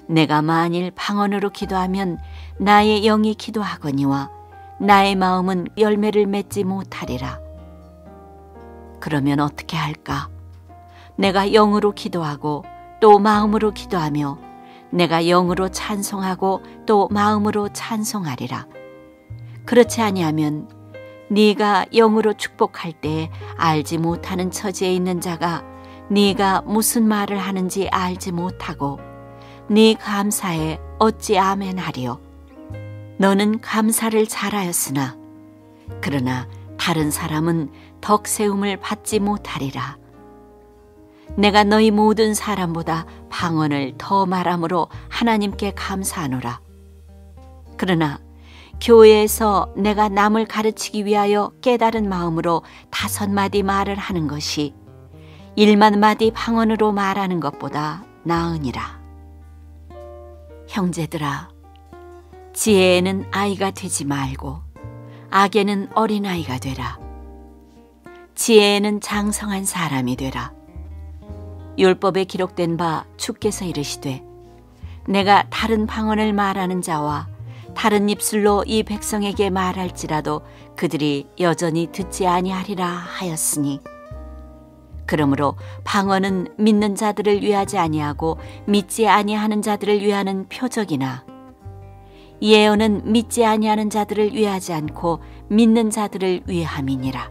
내가 만일 방언으로 기도하면 나의 영이 기도하거니와 나의 마음은 열매를 맺지 못하리라. 그러면 어떻게 할까? 내가 영으로 기도하고 또 마음으로 기도하며 내가 영으로 찬송하고 또 마음으로 찬송하리라. 그렇지 아니하면 네가 영으로 축복할 때 알지 못하는 처지에 있는 자가 네가 무슨 말을 하는지 알지 못하고 네 감사에 어찌 아멘하리요. 너는 감사를 잘하였으나 그러나 다른 사람은 덕세움을 받지 못하리라. 내가 너희 모든 사람보다 방언을 더 말함으로 하나님께 감사하노라. 그러나 교회에서 내가 남을 가르치기 위하여 깨달은 마음으로 5마디 말을 하는 것이 1만마디 방언으로 말하는 것보다 나으니라. 형제들아, 지혜에는 아이가 되지 말고 악에는 어린아이가 되라. 지혜에는 장성한 사람이 되라. 율법에 기록된 바 주께서 이르시되 내가 다른 방언을 말하는 자와 다른 입술로 이 백성에게 말할지라도 그들이 여전히 듣지 아니하리라 하였으니, 그러므로 방언은 믿는 자들을 위하지 아니하고 믿지 아니하는 자들을 위하는 표적이나 예언은 믿지 아니하는 자들을 위하지 않고 믿는 자들을 위함이니라.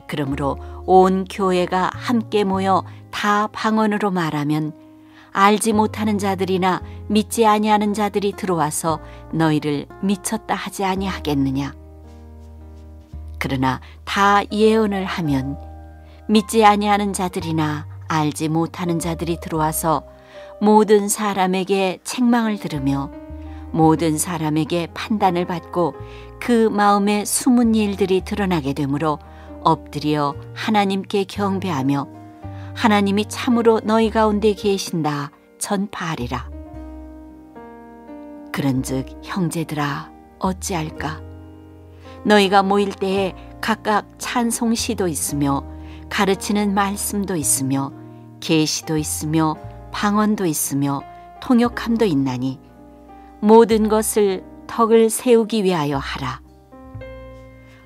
그러므로 온 교회가 함께 모여 다 방언으로 말하면 알지 못하는 자들이나 믿지 아니하는 자들이 들어와서 너희를 미쳤다 하지 아니하겠느냐. 그러나 다 예언을 하면 믿지 아니하는 자들이나 알지 못하는 자들이 들어와서 모든 사람에게 책망을 들으며 모든 사람에게 판단을 받고 그 마음에 숨은 일들이 드러나게 되므로 엎드려 하나님께 경배하며 하나님이 참으로 너희 가운데 계신다 전파하리라. 그런즉 형제들아, 어찌할까? 너희가 모일 때에 각각 찬송시도 있으며 가르치는 말씀도 있으며 계시도 있으며 방언도 있으며 통역함도 있나니 모든 것을 덕을 세우기 위하여 하라.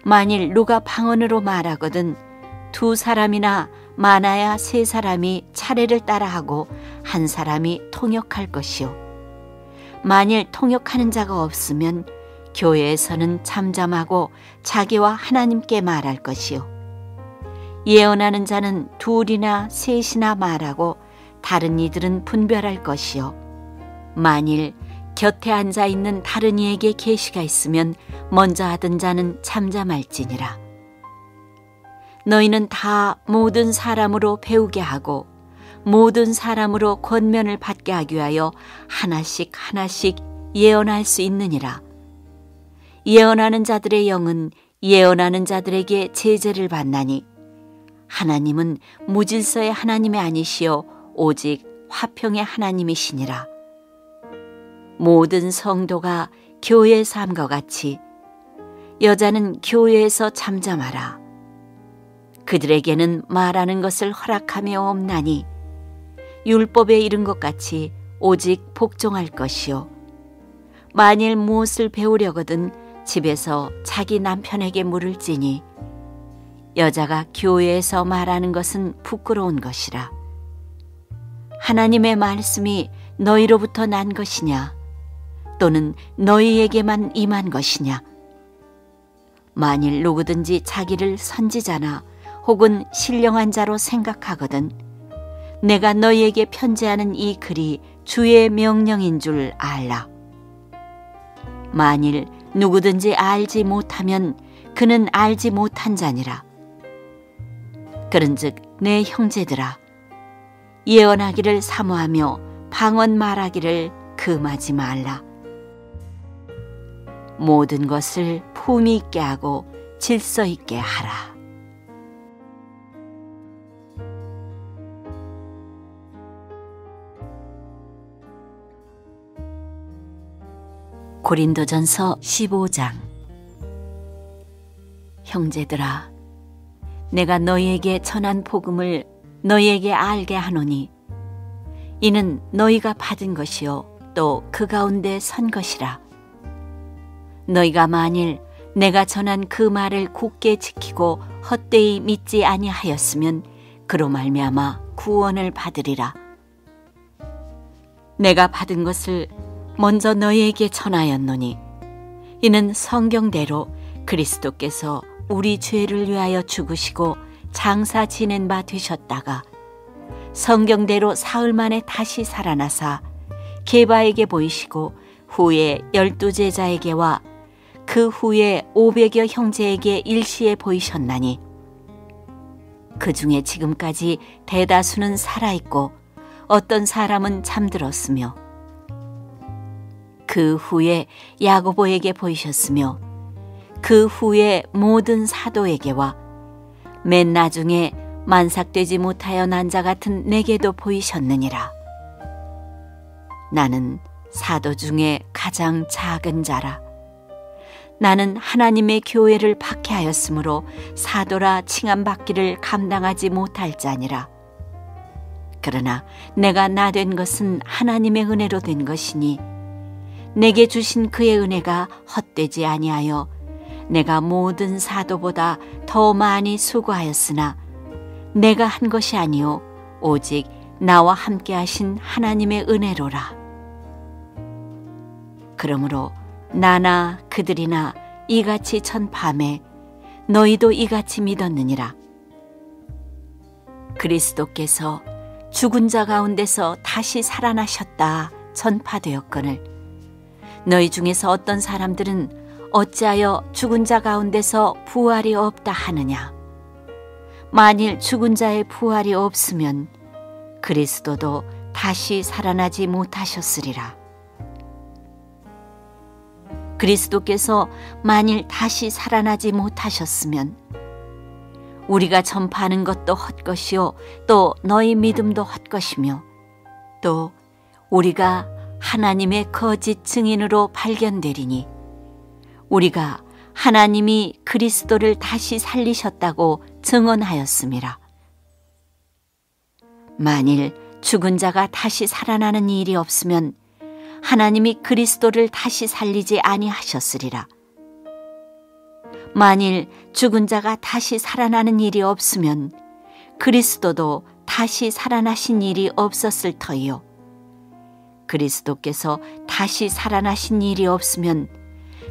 만일 누가 방언으로 말하거든 2사람이나 많아야 3사람이 차례를 따라하고 1사람이 통역할 것이요. 만일 통역하는 자가 없으면 교회에서는 잠잠하고 자기와 하나님께 말할 것이요. 예언하는 자는 2이나 3이나 말하고 다른 이들은 분별할 것이요. 만일 곁에 앉아 있는 다른 이에게 계시가 있으면 먼저 하던 자는 잠잠할지니라. 너희는 다 모든 사람으로 배우게 하고 모든 사람으로 권면을 받게 하기 위하여 하나씩 하나씩 예언할 수 있느니라. 예언하는 자들의 영은 예언하는 자들에게 제재를 받나니 하나님은 무질서의 하나님이 아니시오 오직 화평의 하나님이시니라. 모든 성도가 교회의 삶과 같이 여자는 교회에서 잠잠하라. 그들에게는 말하는 것을 허락하며 없나니 율법에 이른 것 같이 오직 복종할 것이요. 만일 무엇을 배우려거든 집에서 자기 남편에게 물을지니 여자가 교회에서 말하는 것은 부끄러운 것이라. 하나님의 말씀이 너희로부터 난 것이냐 또는 너희에게만 임한 것이냐. 만일 누구든지 자기를 선지자나 혹은 신령한 자로 생각하거든 내가 너희에게 편지하는 이 글이 주의 명령인 줄 알라. 만일 누구든지 알지 못하면 그는 알지 못한 자니라. 그런즉 내 형제들아, 예언하기를 사모하며 방언 말하기를 금하지 말라. 모든 것을 품위 있게 하고 질서 있게 하라. 고린도전서 15장. 형제들아, 내가 너희에게 전한 복음을 너희에게 알게 하노니 이는 너희가 받은 것이요 또 그 가운데 선 것이라. 너희가 만일 내가 전한 그 말을 굳게 지키고 헛되이 믿지 아니하였으면 그로 말미암아 구원을 받으리라. 내가 받은 것을 먼저 너희에게 전하였노니 이는 성경대로 그리스도께서 우리 죄를 위하여 죽으시고 장사 지낸 바 되셨다가 성경대로 사흘 만에 다시 살아나사 게바에게 보이시고 후에 12제자에게와 그 후에 500여 형제에게 일시에 보이셨나니 그 중에 지금까지 대다수는 살아있고 어떤 사람은 잠들었으며 그 후에 야고보에게 보이셨으며 그 후에 모든 사도에게와 맨 나중에 만삭되지 못하여 난 자 같은 내게도 보이셨느니라. 나는 사도 중에 가장 작은 자라. 나는 하나님의 교회를 박해하였으므로 사도라 칭함받기를 감당하지 못할 자니라. 그러나 내가 나 된 것은 하나님의 은혜로 된 것이니 내게 주신 그의 은혜가 헛되지 아니하여 내가 모든 사도보다 더 많이 수고하였으나 내가 한 것이 아니요 오직 나와 함께 하신 하나님의 은혜로라. 그러므로 나나 그들이나 이같이 전파매 너희도 이같이 믿었느니라. 그리스도께서 죽은 자 가운데서 다시 살아나셨다 전파되었거늘 너희 중에서 어떤 사람들은 어찌하여 죽은 자 가운데서 부활이 없다 하느냐. 만일 죽은 자의 부활이 없으면 그리스도도 다시 살아나지 못하셨으리라. 그리스도께서 만일 다시 살아나지 못하셨으면 우리가 전파하는 것도 헛것이요 또 너희 믿음도 헛것이며 또 우리가 하나님의 거짓 증인으로 발견되리니 우리가 하나님이 그리스도를 다시 살리셨다고 증언하였음이라. 만일 죽은 자가 다시 살아나는 일이 없으면 하나님이 그리스도를 다시 살리지 아니하셨으리라. 만일 죽은 자가 다시 살아나는 일이 없으면 그리스도도 다시 살아나신 일이 없었을 터이요. 그리스도께서 다시 살아나신 일이 없으면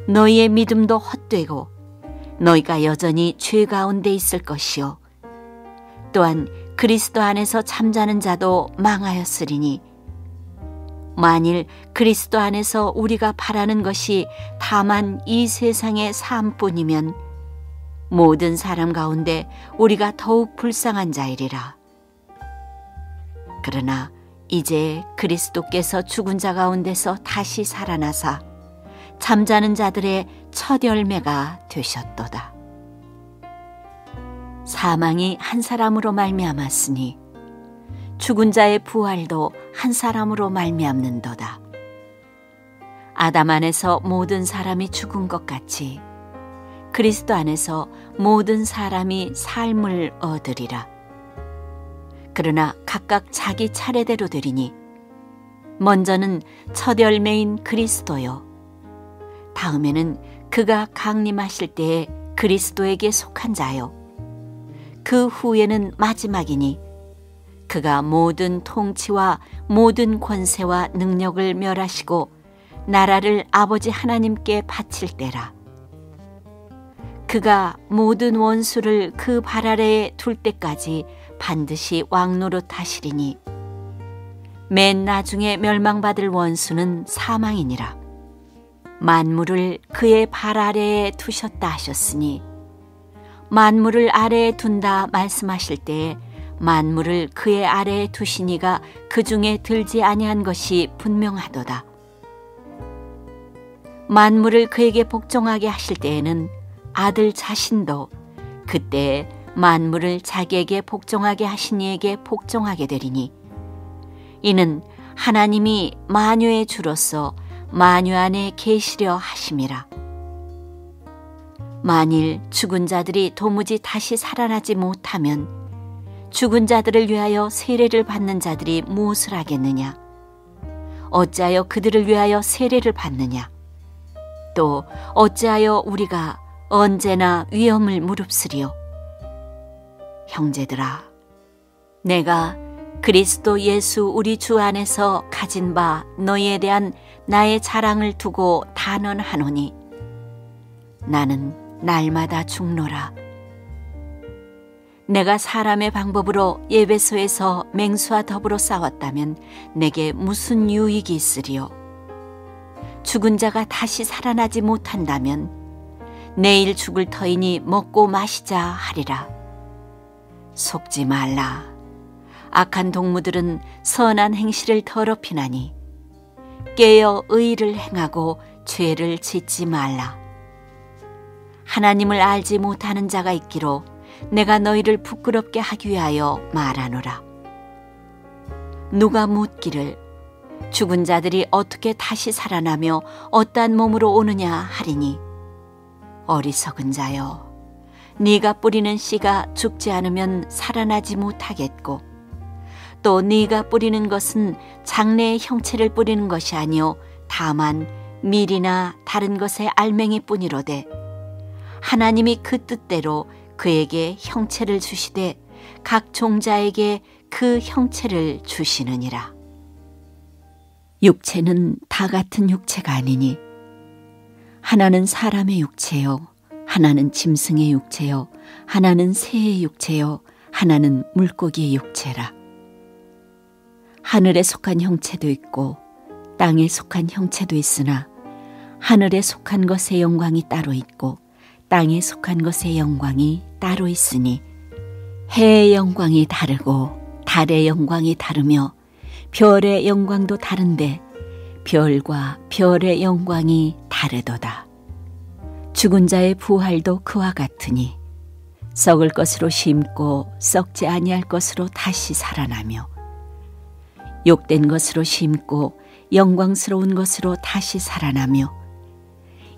너희의 믿음도 헛되고 너희가 여전히 죄 가운데 있을 것이요. 또한 그리스도 안에서 잠자는 자도 망하였으리니 만일 그리스도 안에서 우리가 바라는 것이 다만 이 세상의 삶뿐이면 모든 사람 가운데 우리가 더욱 불쌍한 자이리라. 그러나 이제 그리스도께서 죽은 자 가운데서 다시 살아나사 잠자는 자들의 첫 열매가 되셨도다. 사망이 한 사람으로 말미암았으니 죽은 자의 부활도 한 사람으로 말미암는도다. 아담 안에서 모든 사람이 죽은 것 같이 그리스도 안에서 모든 사람이 삶을 얻으리라. 그러나 각각 자기 차례대로 되리니 먼저는 첫 열매인 그리스도요 다음에는 그가 강림하실 때에 그리스도에게 속한 자요 그 후에는 마지막이니 그가 모든 통치와 모든 권세와 능력을 멸하시고 나라를 아버지 하나님께 바칠 때라. 그가 모든 원수를 그 발 아래에 둘 때까지 반드시 왕노릇 하시리니 맨 나중에 멸망받을 원수는 사망이니라. 만물을 그의 발 아래에 두셨다 하셨으니 만물을 아래에 둔다 말씀하실 때에 만물을 그의 아래에 두시니가 그 중에 들지 아니한 것이 분명하도다. 만물을 그에게 복종하게 하실 때에는 아들 자신도 그때 만물을 자기에게 복종하게 하신 이에게 복종하게 되리니 이는 하나님이 만유의 주로서 만유 안에 계시려 하심이라. 만일 죽은 자들이 도무지 다시 살아나지 못하면 죽은 자들을 위하여 세례를 받는 자들이 무엇을 하겠느냐? 어찌하여 그들을 위하여 세례를 받느냐? 또 어찌하여 우리가 언제나 위험을 무릅쓰리요? 형제들아, 내가 그리스도 예수 우리 주 안에서 가진 바 너희에 대한 나의 자랑을 두고 단언하노니 나는 날마다 죽노라. 내가 사람의 방법으로 예배소에서 맹수와 더불어 싸웠다면 내게 무슨 유익이 있으리요? 죽은 자가 다시 살아나지 못한다면 내일 죽을 터이니 먹고 마시자 하리라. 속지 말라. 악한 동무들은 선한 행실을 더럽히나니 깨어 의를 행하고 죄를 짓지 말라. 하나님을 알지 못하는 자가 있기로 내가 너희를 부끄럽게 하기 위하여 말하노라. 누가 묻기를 죽은 자들이 어떻게 다시 살아나며 어떠한 몸으로 오느냐 하리니 어리석은 자여, 네가 뿌리는 씨가 죽지 않으면 살아나지 못하겠고 또 네가 뿌리는 것은 장래의 형체를 뿌리는 것이 아니요 다만 밀이나 다른 것의 알맹이뿐이로되 하나님이 그 뜻대로 그에게 형체를 주시되 각 종자에게 그 형체를 주시느니라. 육체는 다 같은 육체가 아니니 하나는 사람의 육체요, 하나는 짐승의 육체요, 하나는 새의 육체요, 하나는 물고기의 육체라. 하늘에 속한 형체도 있고 땅에 속한 형체도 있으나 하늘에 속한 것의 영광이 따로 있고 땅에 속한 것의 영광이 따로 있으니 해의 영광이 다르고 달의 영광이 다르며 별의 영광도 다른데 별과 별의 영광이 다르도다. 죽은 자의 부활도 그와 같으니 썩을 것으로 심고 썩지 아니할 것으로 다시 살아나며 욕된 것으로 심고 영광스러운 것으로 다시 살아나며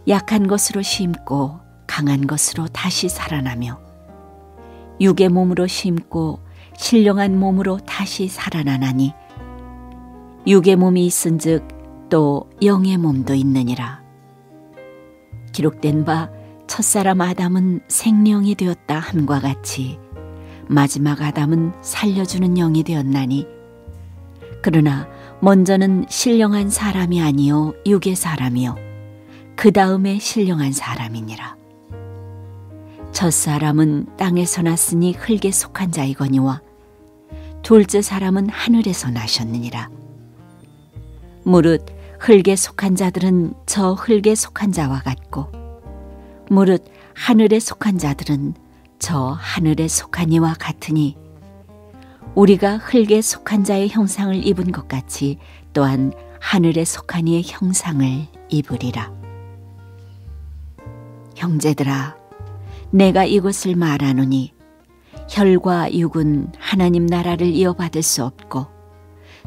약한 것으로 심고 강한 것으로 다시 살아나며 육의 몸으로 심고 신령한 몸으로 다시 살아나나니 육의 몸이 있은즉 또 영의 몸도 있느니라. 기록된 바 첫사람 아담은 생명이 되었다 함과 같이 마지막 아담은 살려주는 영이 되었나니 그러나 먼저는 신령한 사람이 아니요 육의 사람이요 그 다음에 신령한 사람이니라. 첫사람은 땅에서 났으니 흙에 속한 자이거니와 둘째 사람은 하늘에서 나셨느니라. 무릇 흙에 속한 자들은 저 흙에 속한 자와 같고 무릇 하늘에 속한 자들은 저 하늘에 속한 이와 같으니 우리가 흙에 속한 자의 형상을 입은 것 같이 또한 하늘에 속한 이의 형상을 입으리라. 형제들아, 내가 이것을 말하노니 혈과 육은 하나님 나라를 이어받을 수 없고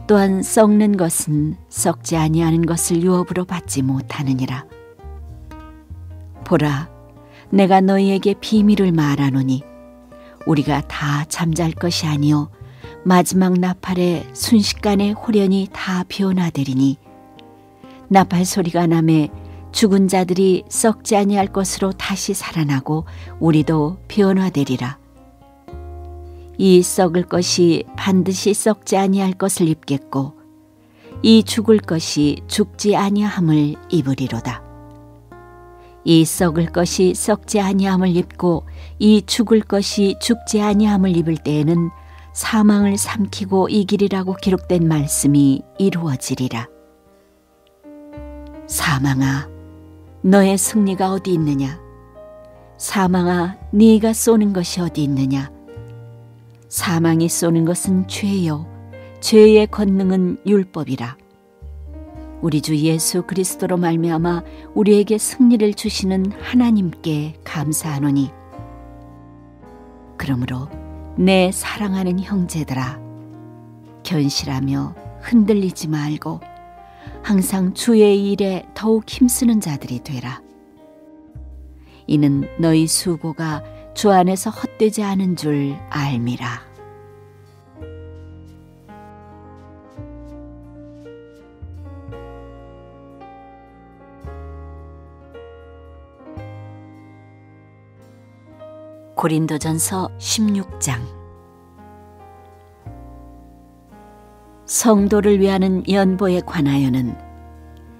또한 썩는 것은 썩지 아니하는 것을 유업으로 받지 못하느니라. 보라, 내가 너희에게 비밀을 말하노니 우리가 다 잠잘 것이 아니요 마지막 나팔에 순식간에 홀연히 다 변화되리니 나팔 소리가 나매 죽은 자들이 썩지 아니할 것으로 다시 살아나고 우리도 변화되리라. 이 썩을 것이 반드시 썩지 아니할 것을 입겠고 이 죽을 것이 죽지 아니함을 입으리로다. 이 썩을 것이 썩지 아니함을 입고 이 죽을 것이 죽지 아니함을 입을 때에는 사망을 삼키고 이기리라고 기록된 말씀이 이루어지리라. 사망아, 너의 승리가 어디 있느냐? 사망아, 네가 쏘는 것이 어디 있느냐? 사망이 쏘는 것은 죄요, 죄의 권능은 율법이라. 우리 주 예수 그리스도로 말미암아 우리에게 승리를 주시는 하나님께 감사하노니 그러므로 내 사랑하는 형제들아, 견실하며 흔들리지 말고 항상 주의 일에 더욱 힘쓰는 자들이 되라. 이는 너희 수고가 주 안에서 헛되지 않은 줄 알미라. 고린도전서 16장. 성도를 위하는 연보에 관하여는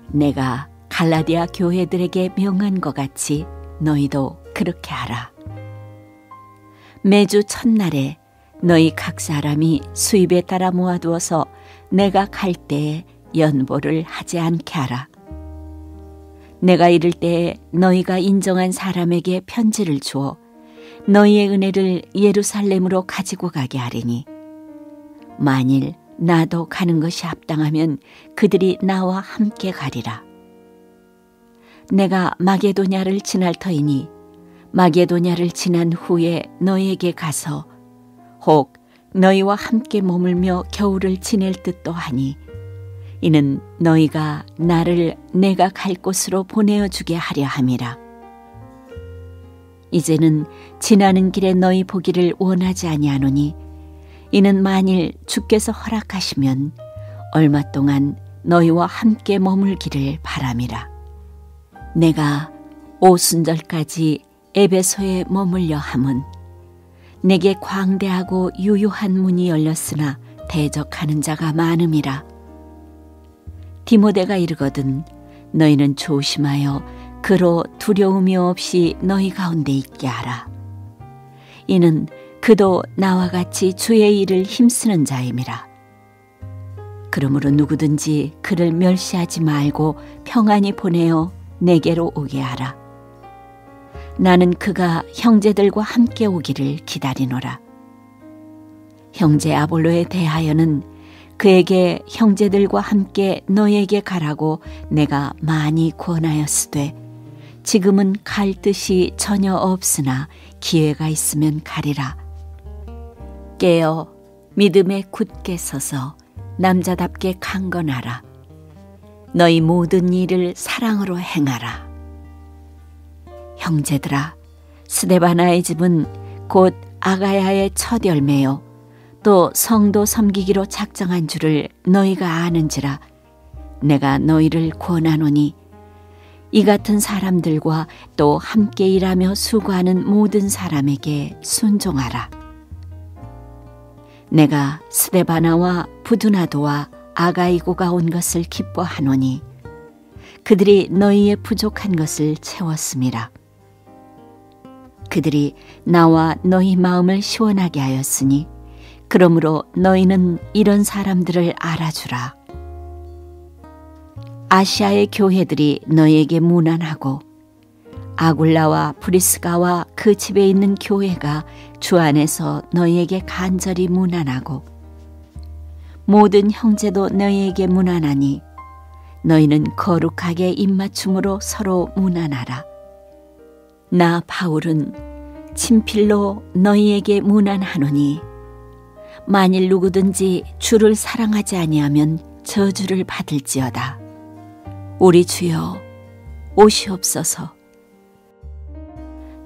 내가 갈라디아 교회들에게 명한 것 같이 너희도 그렇게 하라. 매주 첫날에 너희 각 사람이 수입에 따라 모아두어서 내가 갈 때에 연보를 하지 않게 하라. 내가 이를 때에 너희가 인정한 사람에게 편지를 주어 너희의 은혜를 예루살렘으로 가지고 가게 하리니 만일 나도 가는 것이 합당하면 그들이 나와 함께 가리라. 내가 마게도냐를 지날 터이니 마게도냐를 지난 후에 너희에게 가서 혹 너희와 함께 머물며 겨울을 지낼 듯도 하니 이는 너희가 나를 내가 갈 곳으로 보내어 주게 하려 함이라. 이제는 지나는 길에 너희 보기를 원하지 아니하노니 이는 만일 주께서 허락하시면 얼마 동안 너희와 함께 머물기를 바람이라. 내가 오순절까지 에베소에 머물려 함은 내게 광대하고 유효한 문이 열렸으나 대적하는 자가 많음이라. 디모데가 이르거든 너희는 조심하여 그로 두려움이 없이 너희 가운데 있게 하라. 이는 그도 나와 같이 주의 일을 힘쓰는 자임이라. 그러므로 누구든지 그를 멸시하지 말고 평안히 보내어 내게로 오게 하라. 나는 그가 형제들과 함께 오기를 기다리노라. 형제 아볼로에 대하여는 그에게 형제들과 함께 너희에게 가라고 내가 많이 권하였으되 지금은 갈 뜻이 전혀 없으나 기회가 있으면 가리라. 깨어 믿음에 굳게 서서 남자답게 강건하라. 너희 모든 일을 사랑으로 행하라. 형제들아, 스데바나의 집은 곧 아가야의 첫 열매요 또 성도 섬기기로 작정한 줄을 너희가 아는지라. 내가 너희를 권하노니 이 같은 사람들과 또 함께 일하며 수고하는 모든 사람에게 순종하라. 내가 스데바나와 부두나도와 아가이고가 온 것을 기뻐하노니 그들이 너희의 부족한 것을 채웠음이라. 그들이 나와 너희 마음을 시원하게 하였으니 그러므로 너희는 이런 사람들을 알아주라. 아시아의 교회들이 너희에게 문안하고 아굴라와 브리스가와 그 집에 있는 교회가 주 안에서 너희에게 간절히 문안하고 모든 형제도 너희에게 문안하니 너희는 거룩하게 입맞춤으로 서로 문안하라. 나 바울은 친필로 너희에게 문안하노니 만일 누구든지 주를 사랑하지 아니하면 저주를 받을지어다. 우리 주여 오시옵소서.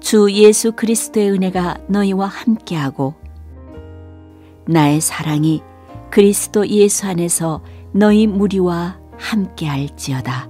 주 예수 그리스도의 은혜가 너희와 함께하고 나의 사랑이 그리스도 예수 안에서 너희 무리와 함께할지어다.